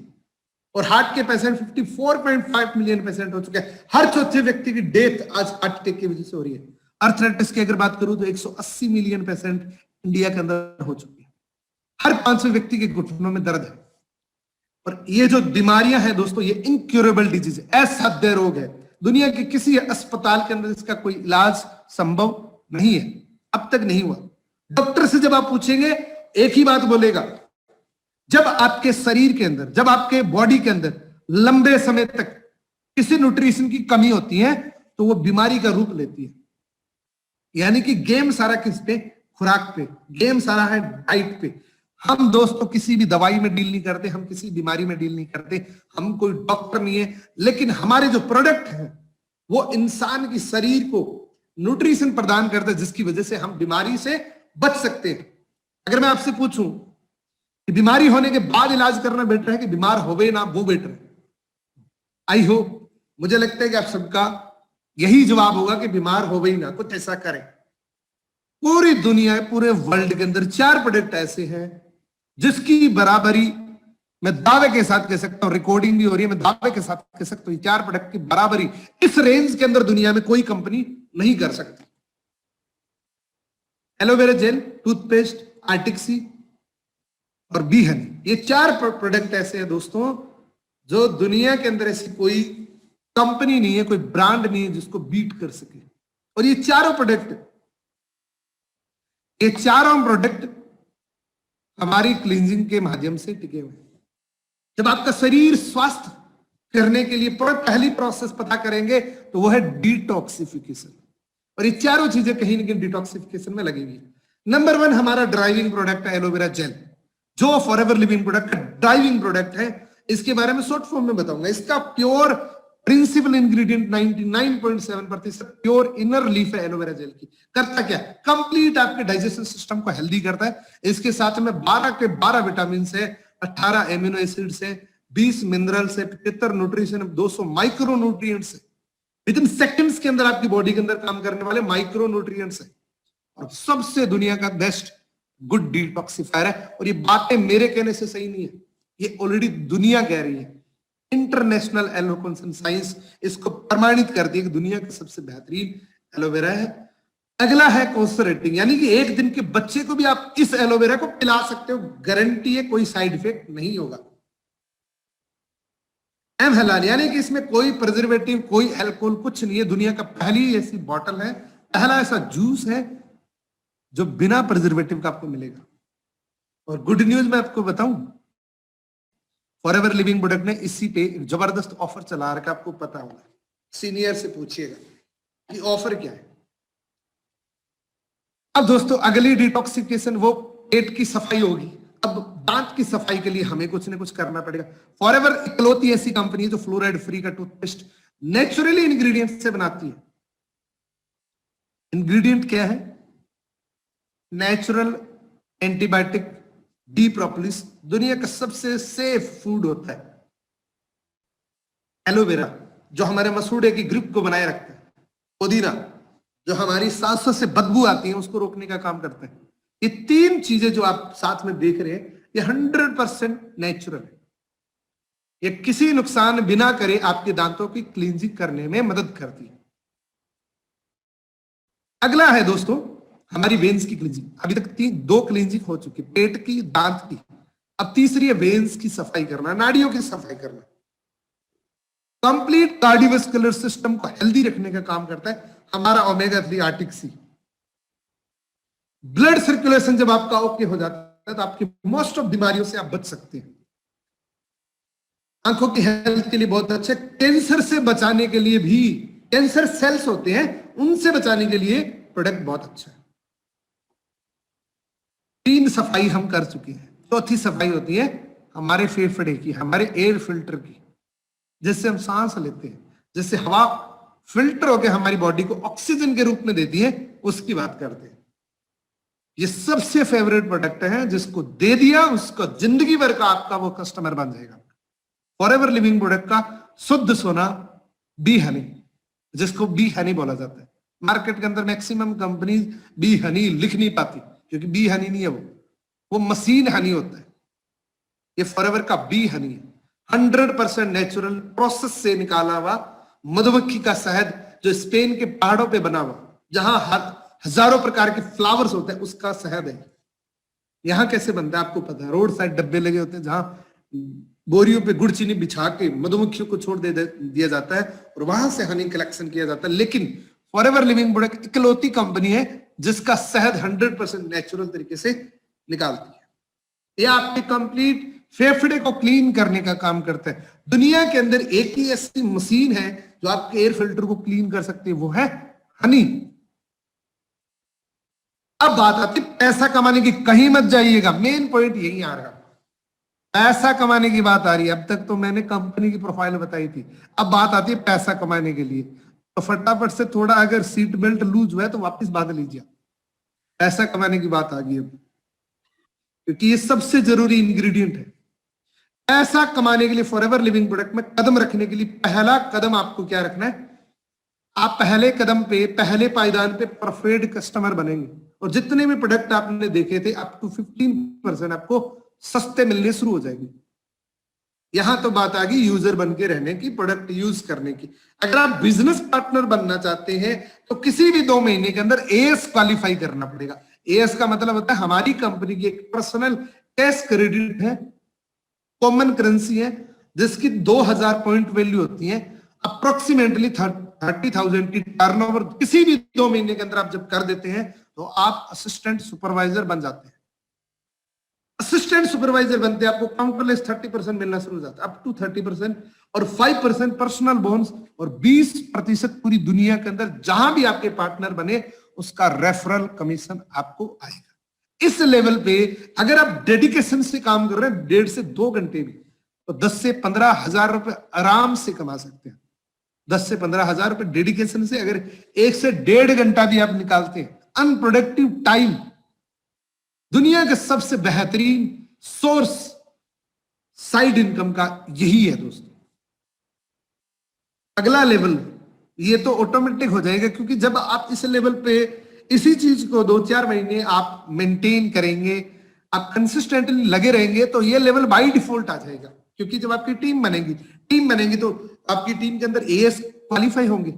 और हार्ट के पेशेंट 54.5 मिलियन पेशेंट हो चुके हैं। हर चौथे व्यक्ति की डेथ आज हार्ट अटैक की वजह से हो रही है। अर्थराइटिस की अगर बात करूं तो 180 मिलियन पेशेंट इंडिया के अंदर हो चुके हैं। हर 5वें व्यक्ति के घुटनों में दर्द है। और ये जो बीमारियां हैं दोस्तों, ये इनक्यूरेबल डिजीज है, असाध्य रोग है। दुनिया के किसी अस्पताल के अंदर इसका कोई इलाज संभव नहीं है, अब तक नहीं हुआ। डॉक्टर से जब आप पूछेंगे एक ही बात बोलेगा, जब आपके शरीर के अंदर, जब आपके बॉडी के अंदर लंबे समय तक किसी न्यूट्रिशन की कमी होती है तो वो बीमारी का रूप लेती है। यानी कि गेम सारा किस पे? खुराक पे। गेम सारा है डाइट पे। हम दोस्तों किसी भी दवाई में डील नहीं करते, हम किसी बीमारी में डील नहीं करते, हम कोई डॉक्टर नहीं है, लेकिन हमारे जो प्रोडक्ट हैं वो इंसान की शरीर को न्यूट्रिशन प्रदान करते हैं जिसकी वजह से हम बीमारी से बच सकते हैं। अगर मैं आपसे पूछूं कि बीमारी होने के बाद इलाज करना बेटर है कि बीमार होवे ना वो बेटर है, आई होप, मुझे लगता है कि आप सबका यही जवाब होगा कि बीमार होवे ही ना, कुछ ऐसा करें। पूरी दुनिया, पूरे वर्ल्ड के अंदर 4 प्रोडक्ट ऐसे हैं जिसकी बराबरी मैं दावे के साथ कह सकता हूं, रिकॉर्डिंग भी हो रही है, मैं दावे के साथ कह सकता हूं 4 प्रोडक्ट की बराबरी इस रेंज के अंदर दुनिया में कोई कंपनी नहीं कर सकती। एलोवेरा जेल, टूथपेस्ट, आर्टिक्सी और बी हनी, ये 4 प्रोडक्ट ऐसे हैं दोस्तों जो दुनिया के अंदर ऐसी कोई कंपनी नहीं है, कोई ब्रांड नहीं है जिसको बीट कर सके। और ये चारों प्रोडक्ट हमारी क्लींजिंग के माध्यम से टिके हुए हैं। जब आपका शरीर स्वास्थ्य करने के लिए पहली प्रोसेस पता करेंगे तो वो है डिटॉक्सिफिकेशन, और ये चारों चीजें कहीं ना कहीं डिटॉक्सिफिकेशन में लगेंगी। नंबर 1 हमारा ड्राइविंग प्रोडक्ट है एलोवेरा जेल, जो forever living product driving product है। इसके बारे में शॉर्ट फॉर्म में बताऊंगा। इसका pure principal ingredient 99.7% pure inner leaf है एलोवेरा जेल की। करता क्या? कंप्लीट आपके डाइजेशन सिस्टम को हेल्दी करता है। इसके साथ में 12 के 12 विटामिन है, 18 एमिनो एसिड्स है, 20 मिनरल्स है, 75 न्यूट्रिशन, 200 माइक्रो न्यूट्रिएंट्स है। विद इन सेकंड्स के अंदर आपकी बॉडी के अंदर काम करने वाले माइक्रो न्यूट्रिएंट्स है। और सबसे दुनिया का बेस्ट गुड डिटॉक्सिफायर है। और ये बातें मेरे कहने से सही नहीं है, ये ऑलरेडी दुनिया कह रही है। इंटरनेशनल एलो साइंस इसको प्रमाणित करती है कि दुनिया का सबसे बेहतरीन एलोवेरा है। अगला है कॉन्सरेटिंग, यानी कि एक दिन के बच्चे को भी आप इस एलोवेरा को पिला सकते हो, गारंटी है कोई साइड इफेक्ट नहीं होगा। एम हलाल, यानी कि इसमें कोई प्रिजर्वेटिव, कोई अल्कोहल, कुछ नहीं है। दुनिया का पहली ऐसी बॉटल है, पहला ऐसा जूस है जो बिना प्रिजर्वेटिव का आपको मिलेगा। और गुड न्यूज मैं आपको बताऊं, फॉरएवर लिविंग प्रोडक्ट ने इसी पे एक जबरदस्त ऑफर चला रखा, आपको पता होगा, सीनियर से पूछिएगा कि ऑफर क्या है। अब दोस्तों अगली डिटॉक्सिफिकेशन वो पेट की सफाई होगी। अब दांत की सफाई के लिए हमें कुछ ना कुछ करना पड़ेगा। फॉरएवर इकलौती ऐसी कंपनी है जो फ्लोराइड फ्री का टूथपेस्ट नेचुरली इंग्रेडिएंट से बनाती है। इंग्रेडिएंट क्या है? नेचुरल एंटीबायोटिक डी प्रोपोलिस, दुनिया का सबसे सेफ फूड होता है। एलोवेरा जो हमारे मसूड़े की ग्रिप को बनाए रखता है। पुदीना जो हमारी सांसों से बदबू आती है उसको रोकने का काम करते हैं। ये तीन चीजें जो आप साथ में देख रहे हैं ये 100% नेचुरल है। ये किसी नुकसान बिना करे आपके दांतों की क्लींजिंग करने में मदद करती है। अगला है दोस्तों हमारी वेन्स की क्लींजिंग। अभी तक दो क्लींजिंग हो चुकी, पेट की, दांत की। अब तीसरी है वेन्स की सफाई करना, नाड़ियों की सफाई करना। कंप्लीट कार्डियोवैस्कुलर सिस्टम को हेल्दी रखने का काम करता है हमारा ओमेगा 3 आर्टिक सी। ब्लड सर्कुलेशन जब आपका ओके हो जाता है तो आपकी मोस्ट ऑफ बीमारियों से आप बच सकते हैं। आंखों की हेल्थ के लिए बहुत अच्छा। कैंसर से बचाने के लिए भी, कैंसर सेल्स होते हैं उनसे बचाने के लिए प्रोडक्ट बहुत अच्छा है। 3 सफाई हम कर चुके हैं। चौथी सफाई होती है हमारे फेफड़े की, हमारे एयर फिल्टर की, जिससे हम सांस लेते हैं, जिससे हवा फिल्टर होकर हमारी बॉडी को ऑक्सीजन के रूप में देती है, उसकी बात करते हैं। ये सबसे फेवरेट प्रोडक्ट है, जिसको दे दिया उसको जिंदगी भर का आपका वो कस्टमर बन जाएगा। फॉरएवर लिविंग प्रोडक्ट का शुद्ध सोना बी हनी, जिसको बी हनी बोला जाता है। मार्केट के अंदर मैक्सिमम कंपनी बी हनी लिख नहीं पाती क्योंकि बी हनी नहीं है, वो मशीन हनी होता है। ये फॉरएवर का बी हनी है, 100% नेचुरल प्रोसेस से निकाला हुआ मधुमक्खी का शहद, जो स्पेन के पहाड़ों पे बना हुआ, जहां हजारों प्रकार के फ्लावर्स होते हैं, उसका शहद है। यहां कैसे बनता है आपको पता है, रोड साइड डब्बे लगे होते हैं जहां बोरियों पे गुड़ चीनी बिछा के मधुमक्खियों को छोड़ दिया जाता है और वहां से हनी कलेक्शन किया जाता है। लेकिन फॉरएवर लिविंग प्रोडक्ट इकलौती कंपनी है जिसका शहद 100% नेचुरल तरीके से निकालती है। यह आपके कंप्लीट फेफड़े को क्लीन करने का काम करता है। दुनिया के अंदर एक ही ऐसी मशीन है जो आपके एयर फिल्टर को क्लीन कर सकती है, वो है हनी। अब बात आती है पैसा कमाने की, कहीं मत जाइएगा, मेन पॉइंट यही आ रहा है, पैसा कमाने की बात आ रही है। अब तक तो मैंने कंपनी की प्रोफाइल बताई थी, अब बात आती है पैसा कमाने के लिए। तो फटाफट से थोड़ा अगर सीट बेल्ट लूज हुआ है तो वापस बांध लीजिए, पैसा कमाने की बात आ गई अब, क्योंकि ये सबसे जरूरी इंग्रेडिएंट है। पैसा कमाने के लिए फॉरएवर लिविंग प्रोडक्ट में कदम रखने के लिए पहला कदम आपको क्या रखना है, आप पहले कदम पे, पहले पायदान पे परफेक्ट कस्टमर बनेंगे और जितने भी प्रोडक्ट आपने देखे थे अप टू 15% आपको सस्ते मिलने शुरू हो जाएंगे। यहां तो बात आ गई यूजर बन के रहने की, प्रोडक्ट यूज करने की। अगर आप बिजनेस पार्टनर बनना चाहते हैं तो किसी भी 2 महीने के अंदर एएस क्वालिफाई करना पड़ेगा। एएस का मतलब होता है हमारी कंपनी की एक पर्सनल कैश क्रेडिट है, कॉमन करेंसी है, जिसकी 2000 पॉइंट वैल्यू होती है, अप्रोक्सीमेटली 30,000 की टर्नओवर किसी भी 2 महीने के अंदर आप जब कर देते हैं तो आप असिस्टेंट सुपरवाइजर बन जाते हैं। असिस्टेंट सुपरवाइजर बनते हैं आपको काउंटरलेस 30% मिलना शुरू हो जाता है, अप टू 30%, और 5% पर्सनल बोनस और 20% पूरी दुनिया के अंदर जहां भी आपके पार्टनर बने उसका रेफरल कमीशन आपको आएगा। इस लेवल पे अगर आप डेडिकेशन से काम कर रहे हैं 1.5 से 2 घंटे भी, तो 10 से 15 हजार रुपए आराम से कमा सकते हैं। 10 से 15 हजार रुपए डेडिकेशन से अगर 1 से 1.5 घंटा भी आप निकालते हैं अनप्रोडक्टिव टाइम, दुनिया का सबसे बेहतरीन सोर्स साइड इनकम का यही है दोस्तों। अगला लेवल ये तो ऑटोमेटिक हो जाएगा, क्योंकि जब आप इस लेवल पे इसी चीज को 2-4 महीने आप मेंटेन करेंगे, आप कंसिस्टेंटली लगे रहेंगे, तो ये लेवल बाय डिफॉल्ट आ जाएगा। क्योंकि जब आपकी टीम बनेगी तो आपकी टीम के अंदर एएस क्वालिफाई होंगे।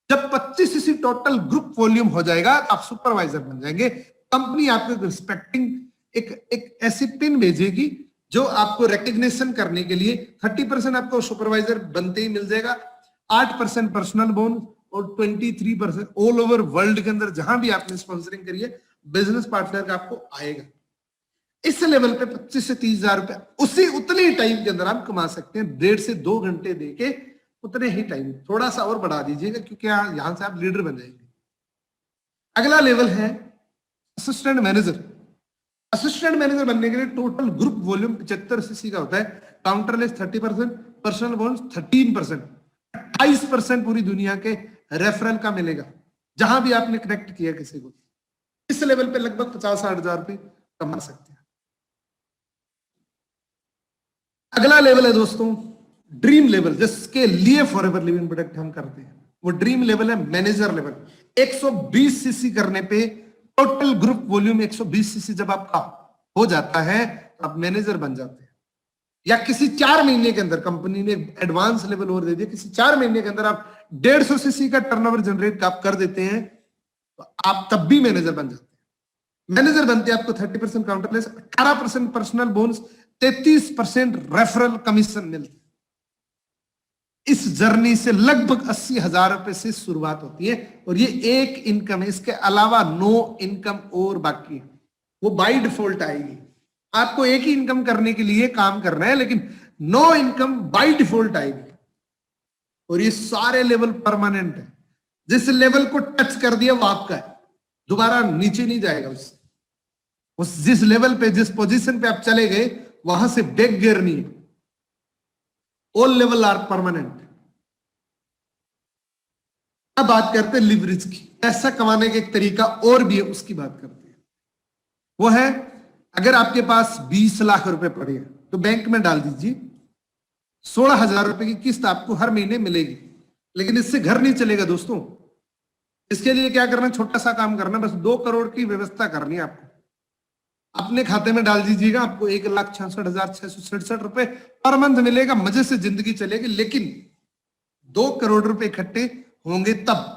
जब 25 सीसी टोटल ग्रुप वॉल्यूम हो जाएगा तो आप सुपरवाइजर बन जाएंगे। कंपनी आपको रिस्पेक्टिंग एक ऐसी पिन भेजेगी जो आपको रिकग्निशन करने के लिए 30% आपको सुपरवाइजर बनते ही मिल जाएगा, 8% पर्सनल बोनस और 23% ऑल ओवर वर्ल्ड के अंदर जहां भी आपने स्पॉन्सरिंग करी है बिजनेस पार्टनर का आपको आएगा। इस लेवल पे 25 से 30 हजार रुपए उतने टाइम के अंदर आप कमा सकते हैं। 1.5 से 2 घंटे देके उतने ही टाइम, थोड़ा सा और बढ़ा दीजिएगा क्योंकि यहां से आप लीडर बन जाएंगे। अगला लेवल है असिस्टेंट मैनेजर। असिस्टेंट मैनेजर बनने के लिए टोटल ग्रुप वॉल्यूम 75 सीसी का होता है, काउंटरलेस 30%, पर्सनल बोनस 13%, 28% पूरी दुनिया के रेफरल का मिलेगा जहां भी आपने कनेक्ट किया किसी को। इस लेवल पे लगभग 50-60 हजार रुपए कमा सकते हैं। अगला लेवल है दोस्तों ड्रीम लेवल, जिसके लिए फॉरएवर लिविंग प्रोडक्ट हम करते हैं। वो ड्रीम लेवल है मैनेजर लेवल। 120 सीसी करने पे टोटल ग्रुप वॉल्यूम 120 सीसी जब आपका हो जाता है आप मैनेजर बन जाते हैं। या किसी 4 महीने के अंदर कंपनी ने एडवांस लेवल और दे दिया, किसी 4 महीने के अंदर आप 150 सीसी का टर्नओवर जनरेट आप कर देते हैं तो आप तब भी मैनेजर बन जाते हैं। मैनेजर बनते आपको 30% काउंटरलेस, 18% पर्सनल बोनस, 33% रेफरल कमीशन मिलती है। इस जर्नी से लगभग 80 हजार रुपए से शुरुआत होती है और ये एक इनकम है। इसके अलावा 9 इनकम और बाकी है, वो बाय डिफॉल्ट आएगी। आपको एक ही इनकम करने के लिए काम करना है, लेकिन 9 इनकम बाय डिफॉल्ट आएगी और ये सारे लेवल परमानेंट है। जिस लेवल को टच कर दिया वो आपका है, दोबारा नीचे नहीं जाएगा। उस जिस लेवल पे, जिस पोजीशन पे आप चले गए वहां से बैक गियर नहीं है। All level are permanent. अब बात करते हैं लिवरेज की। पैसा कमाने का एक तरीका और भी है, उसकी बात करते हैं। वो है अगर आपके पास 20 लाख रुपए पड़े हैं तो बैंक में डाल दीजिए, 16,000 रुपए की किस्त आपको हर महीने मिलेगी। लेकिन इससे घर नहीं चलेगा दोस्तों। इसके लिए क्या करना, छोटा सा काम करना, बस 2 करोड़ की व्यवस्था करनी है आपको। अपने खाते में डाल दीजिएगा, आपको 1,66,667 रुपए पर मंथ मिलेगा, मजे से जिंदगी चलेगी। लेकिन 2 करोड़ रुपए इकट्ठे होंगे तब।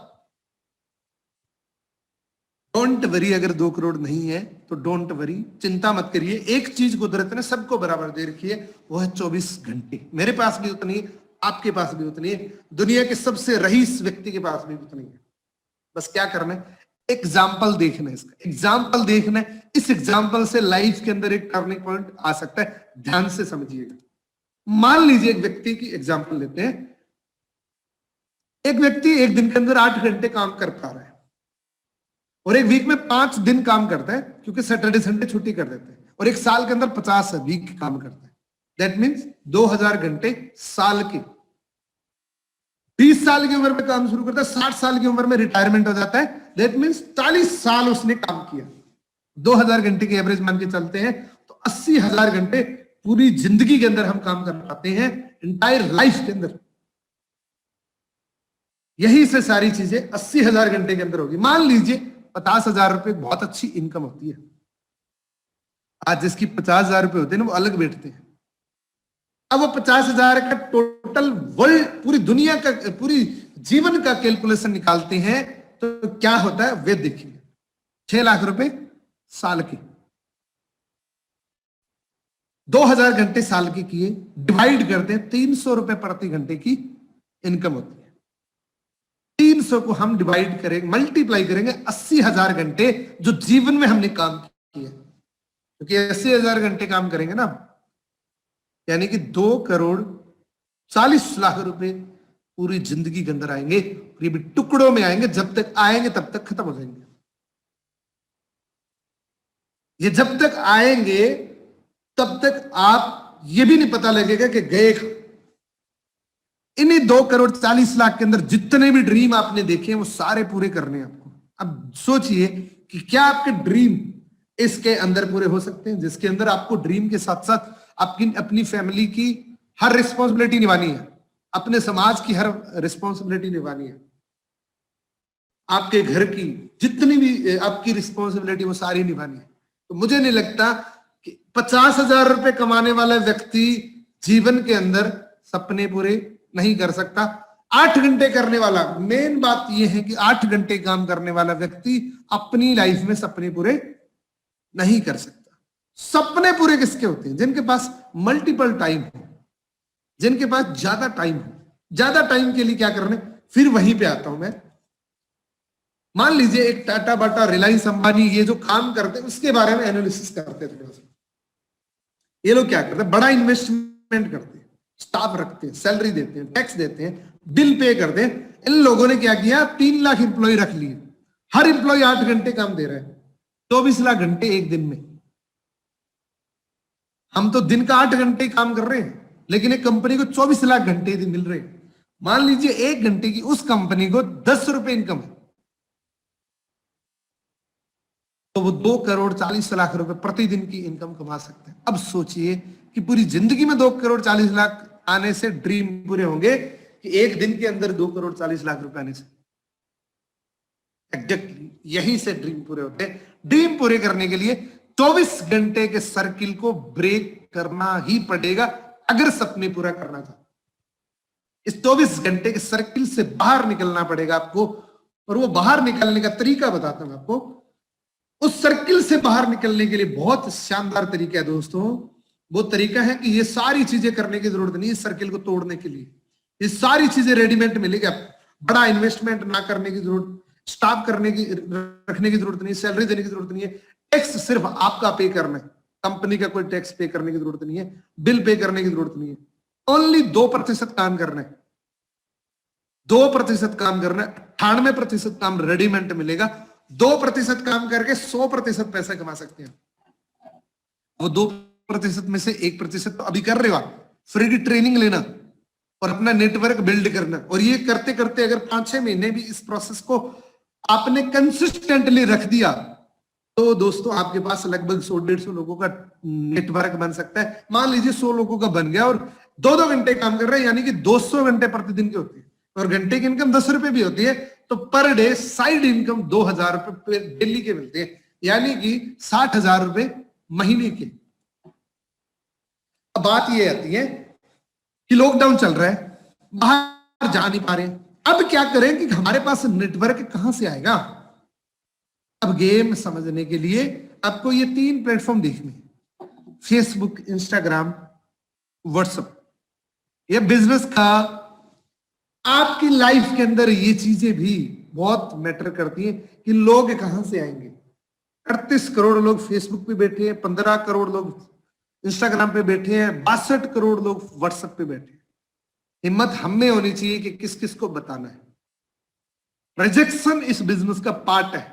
डोंट वरी, अगर 2 करोड़ नहीं है तो डोंट वरी, चिंता मत करिए। एक चीज कुदरत ने सबको बराबर दे रखी है, वो है 24 घंटे। मेरे पास भी उतनी है, आपके पास भी उतनी है, दुनिया के सबसे रईस व्यक्ति के पास भी उतनी है। बस क्या करना है, एग्जाम्पल देखना है। इसका एग्जाम्पल देखना है। इस एग्जाम्पल से लाइफ के अंदर एक टर्निंग पॉइंट आ सकता है। ध्यान से समझिएगा। मान लीजिए एक व्यक्ति की एग्जाम्पल लेते हैं। एक व्यक्ति एक दिन के अंदर 8 घंटे काम कर पा रहा है और एक वीक में 5 दिन काम करता है, क्योंकि सैटरडे संडे छुट्टी कर देते हैं, और एक साल के अंदर 50 वीक काम करता है। दैट मीन्स 2000 घंटे साल के। 20 साल की उम्र में काम शुरू करता है, 60 साल की उम्र में रिटायरमेंट हो जाता है। दैट मीन्स 40 साल उसने काम किया। 2000 घंटे की एवरेज मान के चलते हैं तो 80,000 घंटे पूरी जिंदगी के अंदर हम काम कर पाते हैं, इंटायर लाइफ के अंदर। यही से सारी चीजें 80,000 घंटे के अंदर होगी। मान लीजिए 50,000 रुपए बहुत अच्छी इनकम होती है। आज जिसकी 50,000 रुपए होते हैं ना, वो अलग बैठते हैं। अब वो 50,000 का टोटल वर्ल्ड, पूरी दुनिया का, पूरी जीवन का कैलकुलेशन निकालते हैं तो क्या होता है वे देखिए। 6 लाख रुपए साल के, 2000 घंटे साल के किए, डिवाइड करते हैं, 300 रुपए प्रति घंटे की इनकम होती है। 300 को हम डिवाइड करेंगे, मल्टीप्लाई करेंगे 80,000 घंटे जो जीवन में हमने काम किए। क्योंकि 80,000 घंटे काम करेंगे ना, यानी कि 2 करोड़ 40 लाख रुपए पूरी जिंदगी के अंदर आएंगे। और ये भी टुकड़ों में आएंगे, जब तक आएंगे तब तक खत्म हो जाएंगे। ये जब तक आएंगे तब तक आप ये भी नहीं पता लगेगा कि गए। इन्हीं 2 करोड़ 40 लाख के अंदर जितने भी ड्रीम आपने देखे हैं वो सारे पूरे करने हैं आपको। अब सोचिए कि क्या आपके ड्रीम इसके अंदर पूरे हो सकते हैं, जिसके अंदर आपको ड्रीम के साथ साथ आपकी अपनी फैमिली की हर रिस्पॉन्सिबिलिटी निभानी है, अपने समाज की हर रिस्पॉन्सिबिलिटी निभानी है, आपके घर की जितनी भी आपकी रिस्पॉन्सिबिलिटी वो सारी निभानी है। तो मुझे नहीं लगता कि 50,000 रुपए कमाने वाला व्यक्ति जीवन के अंदर सपने पूरे नहीं कर सकता। 8 घंटे करने वाला, मेन बात यह है कि 8 घंटे काम करने वाला व्यक्ति अपनी लाइफ में सपने पूरे नहीं कर सकता। सपने पूरे किसके होते हैं? जिनके पास मल्टीपल टाइम हो, जिनके पास ज्यादा टाइम हो। ज्यादा टाइम के लिए क्या करना है, फिर वहीं पे आता हूं मैं। मान लीजिए एक टाटा बाटा, रिलायंस अंबानी, ये जो काम करते हैं उसके बारे में एनालिसिस करते हैं थोड़ा सा। ये लोग क्या करते हैं, बड़ा इन्वेस्टमेंट करते हैं, स्टाफ रखते हैं, सैलरी देते हैं, टैक्स देते हैं, बिल पे करते हैं। इन लोगों ने क्या किया, 3 लाख एम्प्लॉय रख लिए, हर एम्प्लॉय 8 घंटे काम दे रहा है, 24 लाख घंटे एक दिन में। हम तो दिन का 8 घंटे काम कर रहे हैं, लेकिन एक कंपनी को 24 लाख घंटे दिन मिल रहे हैं। मान लीजिए 1 घंटे की उस कंपनी को 10 रुपए इनकम है, तो वो 2 करोड़ 40 लाख रुपए प्रतिदिन की इनकम कमा सकते हैं। अब सोचिए कि पूरी जिंदगी में 2 करोड़ 40 लाख आने से ड्रीम पूरे होंगे कि एक दिन के अंदर 2 करोड़ 40 लाख रुपए आने से। एग्जैक्टली यही से ड्रीम पूरे होते हैं। ड्रीम पूरे करने के लिए 24 घंटे के सर्किल को ब्रेक करना ही पड़ेगा अगर सपने पूरा करना था। इस 24 घंटे के सर्किल से बाहर निकलना पड़ेगा आपको, और वो बाहर निकलने का तरीका बताता हूं आपको। उस सर्किल से बाहर निकलने के लिए बहुत शानदार तरीका है दोस्तों। वो तरीका है कि ये सारी चीजें करने की जरूरत नहीं है इस सर्किल को तोड़ने के लिए। ये सारी चीजें रेडीमेड मिलेगी आपको। बड़ा इन्वेस्टमेंट ना करने की जरूरत, स्टाफ करने की रखने की जरूरत नहीं, सैलरी देने की जरूरत नहीं है। टैक्स सिर्फ आपका पे करना है, कंपनी का कोई टैक्स पे करने की जरूरत नहीं है, बिल पे करने की जरूरत नहीं है। ओनली 2% काम करना है, 2% काम करना है। 98% काम रेडीमेड मिलेगा। 2% काम करके 100% पैसा कमा सकते हैं। वो 2% में से 1% तो अभी कर रहे हो आप, फ्री की ट्रेनिंग लेना और अपना नेटवर्क बिल्ड करना। और ये करते करते अगर 5-6 महीने भी इस प्रोसेस को आपने कंसिस्टेंटली रख दिया, तो दोस्तों आपके पास लगभग 100-150 लोगों का नेटवर्क बन सकता है। मान लीजिए 100 लोगों का बन गया और 2-2 घंटे काम कर रहे हैं, यानी कि 200 घंटे प्रतिदिन की होती है, और घंटे की इनकम 10 रुपए भी होती है, तो पर डे साइड इनकम 2,000 रुपए डेली के मिलते हैं, यानी कि 60,000 रुपए महीने के। अब बात ये आती है कि लॉकडाउन चल रहा है, बाहर जा नहीं पा रहे हैं, अब क्या करें कि हमारे पास नेटवर्क कहां से आएगा। अब गेम समझने के लिए आपको ये 3 प्लेटफॉर्म देखने हैं, फेसबुक, इंस्टाग्राम, व्हाट्सएप। ये बिजनेस का आपकी लाइफ के अंदर ये चीजें भी बहुत मैटर करती हैं कि लोग कहां से आएंगे। 38 करोड़ लोग फेसबुक पे बैठे हैं, 15 करोड़ लोग इंस्टाग्राम पे बैठे हैं, 62 करोड़ लोग व्हाट्सएप पे बैठे हैं। हिम्मत हमें होनी चाहिए कि किस किस को बताना है। रिजेक्शन इस बिजनेस का पार्ट है।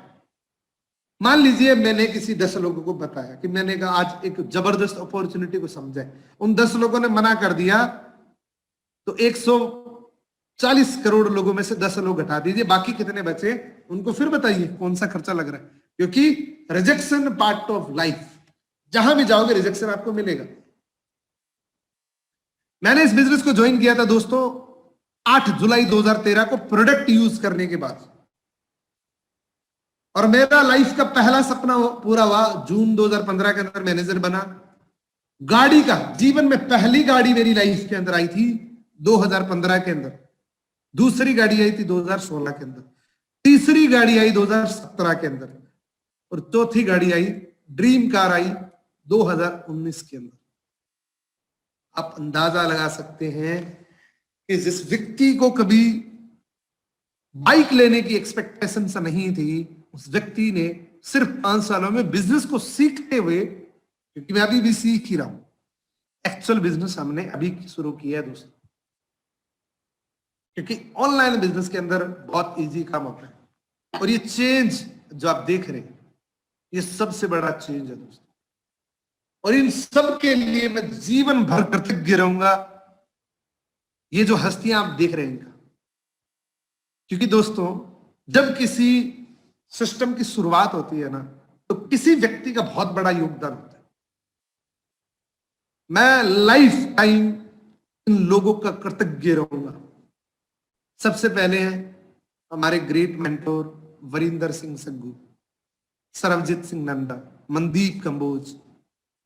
मान लीजिए मैंने किसी 10 लोगों को बताया कि मैंने कहा आज एक जबरदस्त अपॉर्चुनिटी को समझा है, उन 10 लोगों ने मना कर दिया, तो 140 करोड़ लोगों में से 10 लोग हटा दीजिए, बाकी कितने बचे उनको फिर बताइए कौन सा खर्चा लग रहा है। क्योंकि रिजेक्शन पार्ट ऑफ लाइफ, जहां भी जाओगे रिजेक्शन आपको मिलेगा। मैंने इस बिजनेस को ज्वाइन किया था दोस्तों 8 जुलाई 2013 को प्रोडक्ट यूज करने के बाद, और मेरा लाइफ का पहला सपना पूरा हुआ जून 2015 के अंदर। मैनेजर बना गाड़ी का, जीवन में पहली गाड़ी मेरी लाइफ के अंदर आई थी 2015 के अंदर, दूसरी गाड़ी आई थी 2016 के अंदर, तीसरी गाड़ी आई 2017 के अंदर, और चौथी गाड़ी आई, ड्रीम कार आई 2019 के अंदर। आप अंदाजा लगा सकते हैं कि जिस व्यक्ति को कभी बाइक लेने की एक्सपेक्टेशन से नहीं थी, उस व्यक्ति ने सिर्फ 5 सालों में बिजनेस को सीखते हुए, क्योंकि मैं अभी भी सीख ही रहा हूं, एक्चुअल बिजनेस हमने अभी शुरू किया है दोस्तों। क्योंकि ऑनलाइन बिजनेस के अंदर बहुत इजी काम होता है, और ये चेंज जो आप देख रहे हैं ये सबसे बड़ा चेंज है दोस्तों। और इन सब के लिए मैं जीवन भर कृतज्ञ रहूंगा, ये जो हस्तियां आप देख रहे हैं इनका। क्योंकि दोस्तों जब किसी सिस्टम की शुरुआत होती है ना, तो किसी व्यक्ति का बहुत बड़ा योगदान होता है। मैं लाइफ टाइम इन लोगों का कृतज्ञ रहूंगा। सबसे पहले हैं हमारे ग्रेट मेंटोर वरिंदर सिंह सग्गू, सरबजीत सिंह नंदा, मनदीप कंबोज,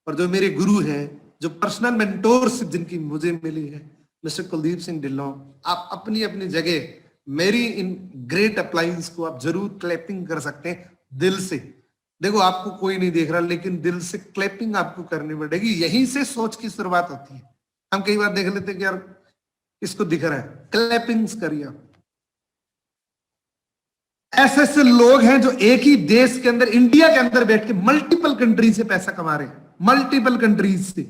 और जो मेरे गुरु हैं, जो पर्सनल मेंटोरशिप जिनकी मुझे मिली है, मिस्टर कुलदीप सिंह ढिल्लों। आप अपनी अपनी जगह मेरी इन ग्रेट अप्लायंस को आप जरूर क्लैपिंग कर सकते हैं दिल से। देखो आपको कोई नहीं देख रहा, लेकिन दिल से क्लैपिंग आपको करनी पड़ेगी। यहीं से सोच की शुरुआत होती है। हम कई बार देख लेते हैं कि यार इसको दिख रहा है, क्लैपिंग्स करिए। ऐसे ऐसे लोग हैं जो एक ही देश के अंदर, इंडिया के अंदर बैठ के मल्टीपल कंट्री से पैसा कमा रहे हैं, मल्टीपल कंट्रीज से।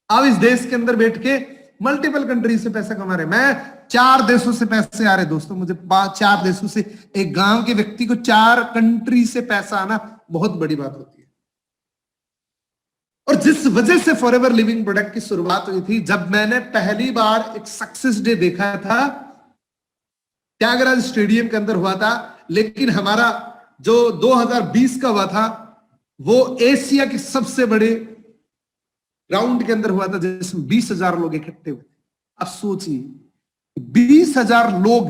अब इस देश के अंदर बैठ के मल्टीपल कंट्री से पैसा कमा रहे। मैं 4 देशों से पैसे आ रहे दोस्तों, मुझे 4 देशों से। एक गांव के व्यक्ति को 4 कंट्री से पैसा आना बहुत बड़ी बात होती है। और जिस वजह से फॉरएवर लिविंग प्रोडक्ट की शुरुआत हुई थी, जब मैंने पहली बार एक सक्सेस डे देखा था, त्यागराज स्टेडियम के अंदर हुआ था, लेकिन हमारा जो 2020 का हुआ था वो एशिया के सबसे बड़े राउंड के अंदर हुआ था, जिसमें 20,000 लोग इकट्ठे हुए। अब सोचिए 20,000 लोग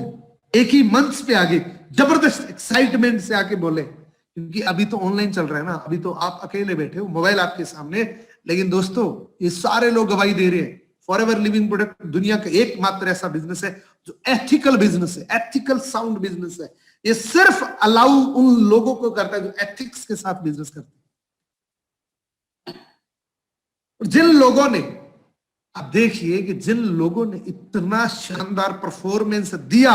एक ही मंच पे आगे जबरदस्त एक्साइटमेंट से आके बोले, क्योंकि अभी तो ऑनलाइन चल रहा है ना, अभी तो आप अकेले बैठे हो, मोबाइल आपके सामने। लेकिन दोस्तों ये सारे लोग गवाही दे रहे हैं, फॉरएवर लिविंग प्रोडक्ट दुनिया का एकमात्र ऐसा बिजनेस है जो एथिकल बिजनेस है, एथिकल साउंड बिजनेस है। ये सिर्फ अलाउ उन लोगों को करता है जो एथिक्स के साथ बिजनेस करते हैं। और जिन लोगों ने, आप देखिए कि जिन लोगों ने इतना शानदार परफॉर्मेंस दिया,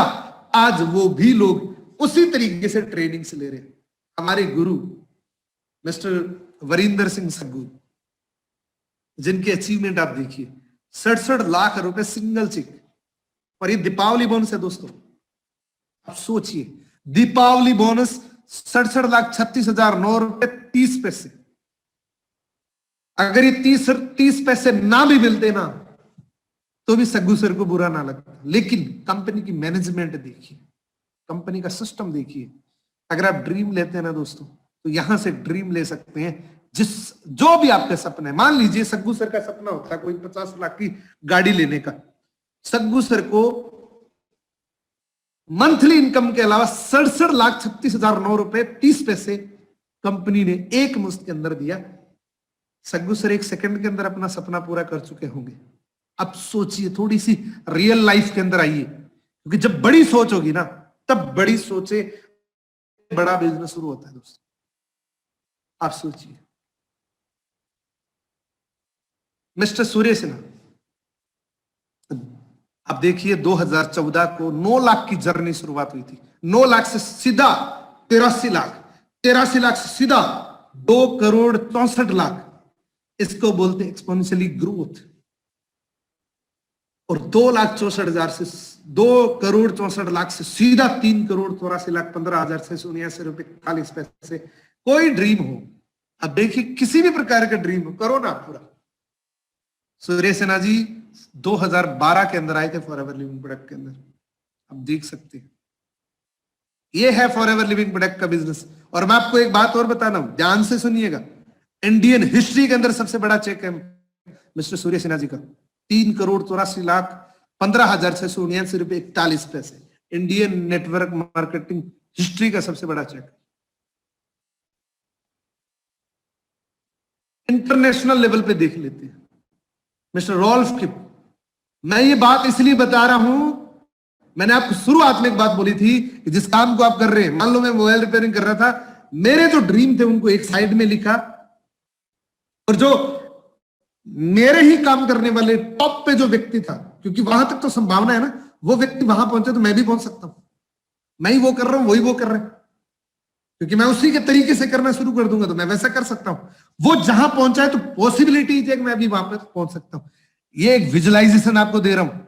आज वो भी लोग उसी तरीके से ट्रेनिंग से ले रहे हैं। हमारे गुरु मिस्टर वरिंदर सिंह सग्गू, जिनकी अचीवमेंट आप देखिए, 67 लाख रुपए सिंगल चेक। और ये दीपावली बोनस है दोस्तों। आप सोचिए, दीपावली बोनस 67,36,009 रुपए 30 पैसे। अगर ये 30 पैसे ना भी मिलते ना, तो भी सग्गू सर को बुरा ना लगता। लेकिन कंपनी की मैनेजमेंट देखिए, कंपनी का सिस्टम देखिए। अगर आप ड्रीम लेते हैं ना दोस्तों, तो यहां से ड्रीम ले सकते हैं। जो भी आपके सपने, मान लीजिए सग्गू सर का सपना होता है कोई 50 लाख की गाड़ी लेने का, सग्गू सर को मंथली इनकम के अलावा 67,36,009 रुपए 30 पैसे कंपनी ने एक मुश्त के अंदर दिया। सग्गू सर 1 सेकंड के अंदर अपना सपना पूरा कर चुके होंगे। अब सोचिए, थोड़ी सी रियल लाइफ के अंदर आइए, क्योंकि जब बड़ी सोच होगी ना, तब बड़ी सोचे बड़ा बिजनेस शुरू होता है दोस्तों। आप सोचिए, मिस्टर सूर्य सिन्हा, अब देखिए 2014 को 9 लाख की जर्नी शुरुआत हुई थी। 9 लाख से सीधा 83 लाख, 83 लाख से सीधा 2,64,00,000। इसको बोलते हैं एक्सपोनेंशियली ग्रोथ। और 2,64,000 से 2,64,00,000 से सीधा 3,84,15,679 रुपए 40 पैसे। कोई ड्रीम हो, अब देखिए किसी भी प्रकार का ड्रीम हो, करो ना पूरा। सूर्य सिन्हा जी 2012 के अंदर आए थे फॉरएवर लिविंग प्रोडक्ट के अंदर। आप देख सकते हैं, ये है फॉरएवर लिविंग प्रोडक्ट का बिजनेस। और मैं आपको एक बात और बताना हूं, ध्यान से सुनिएगा। इंडियन हिस्ट्री के अंदर सबसे बड़ा चेक है मिस्टर सूर्य सिन्हा जी का, 3,84,15,679 रुपए 41 पैसे। इंडियन नेटवर्क मार्केटिंग हिस्ट्री का सबसे बड़ा चेक। इंटरनेशनल लेवल पे देख लेते हैं, मिस्टर रॉल्फ किप। मैं ये बात इसलिए बता रहा हूं, मैंने आपको शुरुआत में एक बात बोली थी कि जिस काम को आप कर रहे हैं, मान लो मैं मोबाइल रिपेयरिंग कर रहा था, मेरे जो ड्रीम थे उनको एक साइड में लिखा, और जो मेरे ही काम करने वाले टॉप पे जो व्यक्ति था, क्योंकि वहां तक तो संभावना है ना, वो व्यक्ति वहां पहुंचे तो मैं भी पहुंच सकता हूं। मैं ही वो कर रहा हूं, वही वो कर रहे हैं, क्योंकि मैं उसी के तरीके से करना शुरू कर दूंगा तो मैं वैसा कर सकता हूं। वो जहां पहुंचा है तो पॉसिबिलिटी है कि मैं भी वहां पर पहुंच सकता हूं। ये एक विजुअलाइजेशन आपको दे रहा हूं।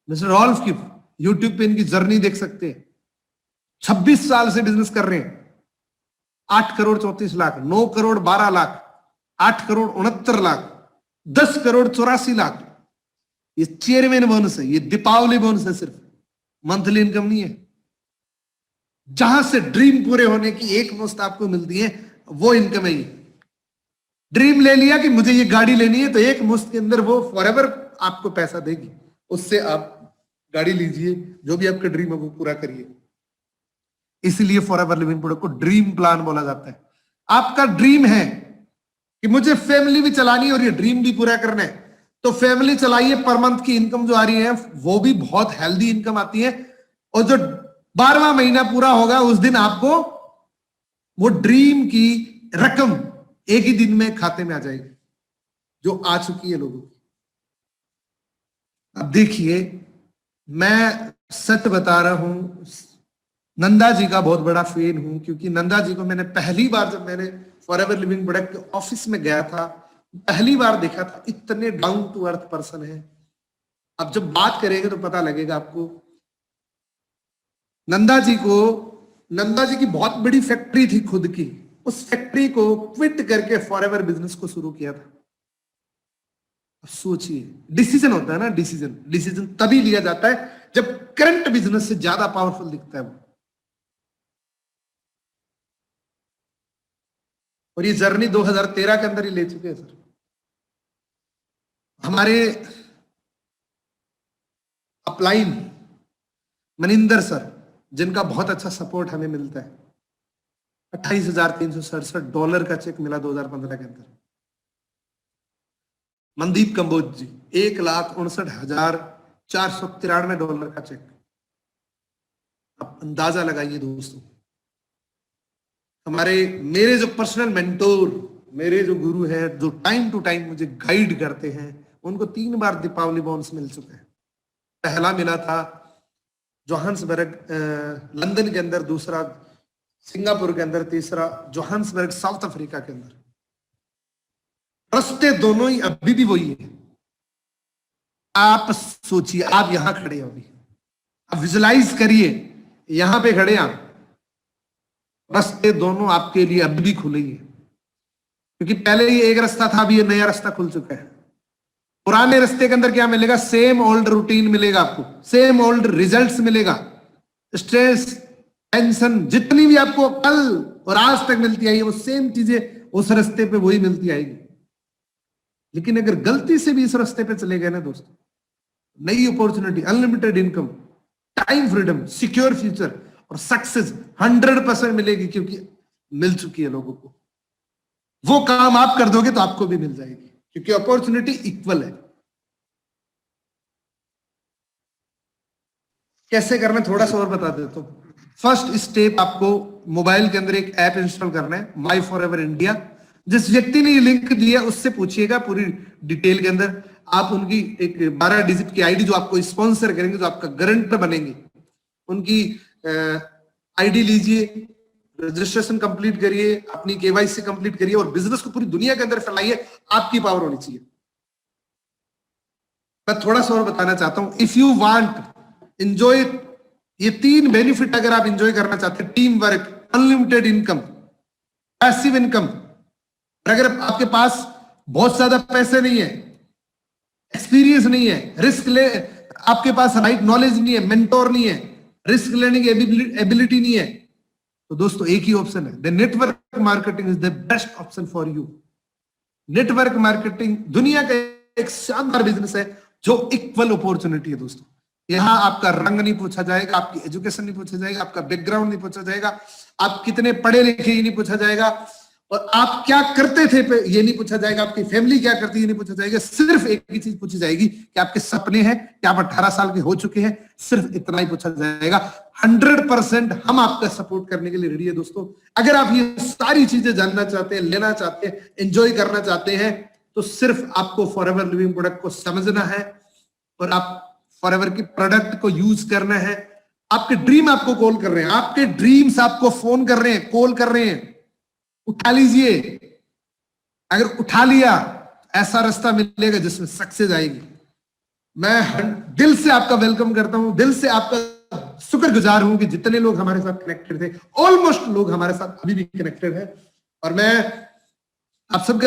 मिस्टर रॉल्फ किप, यूट्यूब पे इनकी जर्नी देख सकते हैं। 26 साल से बिजनेस कर रहे हैं। 8,34,00,000, 9,12,00,000, 8,69,00,000, 10,84,00,000। ये चेयरमैन बोनस है, ये दीपावली बोनस है, सिर्फ मंथली इनकम नहीं है। जहां से ड्रीम पूरे होने की एक मुश्त आपको मिलती है, वो इनकम है। ये ड्रीम ले लिया कि मुझे ये गाड़ी लेनी है, तो एक मुश्त के अंदर वो फॉरएवर आपको पैसा देगी, उससे आप गाड़ी लीजिए, जो भी आपका ड्रीम है वो पूरा करिए। इसीलिए फॉरएवर लिविंग प्रोडक्ट को ड्रीम प्लान बोला जाता है। आपका ड्रीम है कि मुझे फैमिली भी चलानी है और ये ड्रीम भी पूरा करना है, तो फैमिली चलाइए। पर मंथ की इनकम जो आ रही है वो भी बहुत हेल्दी इनकम आती है, और जो 12वां महीना पूरा होगा उस दिन आपको वो ड्रीम की रकम एक ही दिन में खाते में आ जाएगी, जो आ चुकी है लोगों की। अब देखिए, मैं सच बता रहा हूं, नंदा जी का बहुत बड़ा फैन हूं, क्योंकि नंदा जी को मैंने पहली बार जब मैंने फॉरएवर लिविंग प्रोडक्ट के ऑफिस में गया था, पहली बार देखा था। इतने डाउन टू अर्थ पर्सन है। अब जब बात करेंगे तो पता लगेगा आपको। नंदा जी की बहुत बड़ी फैक्ट्री थी खुद की, उस फैक्ट्री को क्विट करके फॉरएवर बिजनेस को शुरू किया था। सोचिए, डिसीजन होता है ना, डिसीजन तभी लिया जाता है जब करंट बिजनेस से ज्यादा पावरफुल दिखता है वो। और ये जर्नी 2013 के अंदर ही ले चुके हैं सर। हमारे अपलाइन मनिंदर सर, जिनका बहुत अच्छा सपोर्ट हमें मिलता है, $28,367 का चेक मिला 2015 के अंदर। मनदीप कंबोज जी, $1,59,493 का चेक। आप अंदाजा लगाइए दोस्तों। मेरे जो पर्सनल मेंटोर, मेरे जो गुरु हैं, जो टाइम टू टाइम मुझे गाइड करते हैं, उनको 3 बार दीपावली बोनस मिल चुके हैं। पहला मिला था जोहान्सबर्ग लंदन के अंदर, दूसरा सिंगापुर के अंदर, तीसरा जोहान्सबर्ग साउथ अफ्रीका के अंदर। रास्ते दोनों ही अभी भी वही है। आप सोचिए, आप यहां खड़े हो, अभी आप विजुलाइज करिए, यहां पे खड़े आप, रास्ते दोनों आपके लिए अभी भी खुले ही है। क्योंकि पहले ये एक रास्ता था, अभी ये नया रास्ता खुल चुका है। पुराने रास्ते के अंदर क्या मिलेगा? सेम ओल्ड रूटीन मिलेगा आपको, सेम ओल्ड रिजल्ट्स मिलेगा। स्ट्रेस, टेंशन जितनी भी आपको कल और आज तक मिलती आई है, वो सेम चीजें उस रास्ते पे वही मिलती आएगी। लेकिन अगर गलती से भी इस रास्ते पे चले गए ना दोस्तों, नई opportunity, unlimited income, time freedom, secure future और सक्सेस 100% मिलेगी, क्योंकि मिल चुकी है लोगों को। वो काम आप कर दोगे तो आपको भी मिल जाएगी, क्योंकि अपॉर्चुनिटी इक्वल है। कैसे करना थोड़ा सा और बता देता हूं। फर्स्ट स्टेप, आपको मोबाइल के अंदर एक ऐप इंस्टॉल करना है, माई फॉरएवर इंडिया। जिस व्यक्ति ने ये लिंक दिया उससे पूछिएगा पूरी डिटेल के अंदर। आप उनकी एक 12 डिजिट की आईडी, जो आपको स्पॉन्सर करेंगे, जो आपका गारंटर बनेंगे, उनकी आईडी लीजिए, रजिस्ट्रेशन कंप्लीट करिए, अपनी केवाईसी कंप्लीट करिए और बिजनेस को पूरी दुनिया के अंदर फैलाइए। आपकी पावर होनी चाहिए। मैं थोड़ा सा और बताना चाहता हूं। इफ यू वांट एंजॉय, ये 3 बेनिफिट अगर आप एंजॉय करना चाहते हैं, team work, unlimited income, passive income. अगर आपके पास बहुत ज्यादा पैसे नहीं है, एक्सपीरियंस नहीं है, रिस्क ले, आपके पास राइट नॉलेज नहीं है, मेंटोर नहीं है, रिस्क लेने की एबिलिटी नहीं है, तो दोस्तों एक ही ऑप्शन है, the network marketing is the best option for you. Network marketing दुनिया का एक शानदार बिजनेस है, जो इक्वल अपॉर्चुनिटी है दोस्तों। यहां आपका रंग नहीं पूछा जाएगा, आपकी एजुकेशन नहीं पूछा जाएगा, आपका बैकग्राउंड नहीं पूछा जाएगा, आप कितने पढ़े लिखे ये नहीं पूछा जाएगा, और आप क्या करते थे ये नहीं पूछा जाएगा, आपकी फैमिली क्या करती है ये नहीं पूछा जाएगा। सिर्फ एक ही चीज पूछी जाएगी कि आपके सपने हैं, कि आप 18 साल के हो चुके हैं, सिर्फ इतना ही पूछा जाएगा। 100% हम आपका सपोर्ट करने के लिए रेडी है दोस्तों। अगर आप ये सारी चीजें जानना चाहते हैं, लेना चाहते हैं, एंजॉय करना चाहते हैं, तो सिर्फ आपको फॉरएवर लिविंग प्रोडक्ट को समझना है और आप फॉरएवर की प्रोडक्ट को यूज करना है। आपके ड्रीम आपको कॉल कर रहे हैं, आपके ड्रीम्स आपको फोन कर रहे हैं, कॉल कर रहे हैं, उठा लीजिए। अगर उठा लिया, ऐसा रास्ता मिलेगा जिसमें सक्सेस आएगी। मैं दिल से आपका वेलकम करता हूं, दिल से आपका शुक्रगुजार हूं कि जितने लोग हमारे साथ कनेक्टेड थे, ऑलमोस्ट लोग हमारे साथ अभी भी कनेक्टेड है, और मैं आप सबका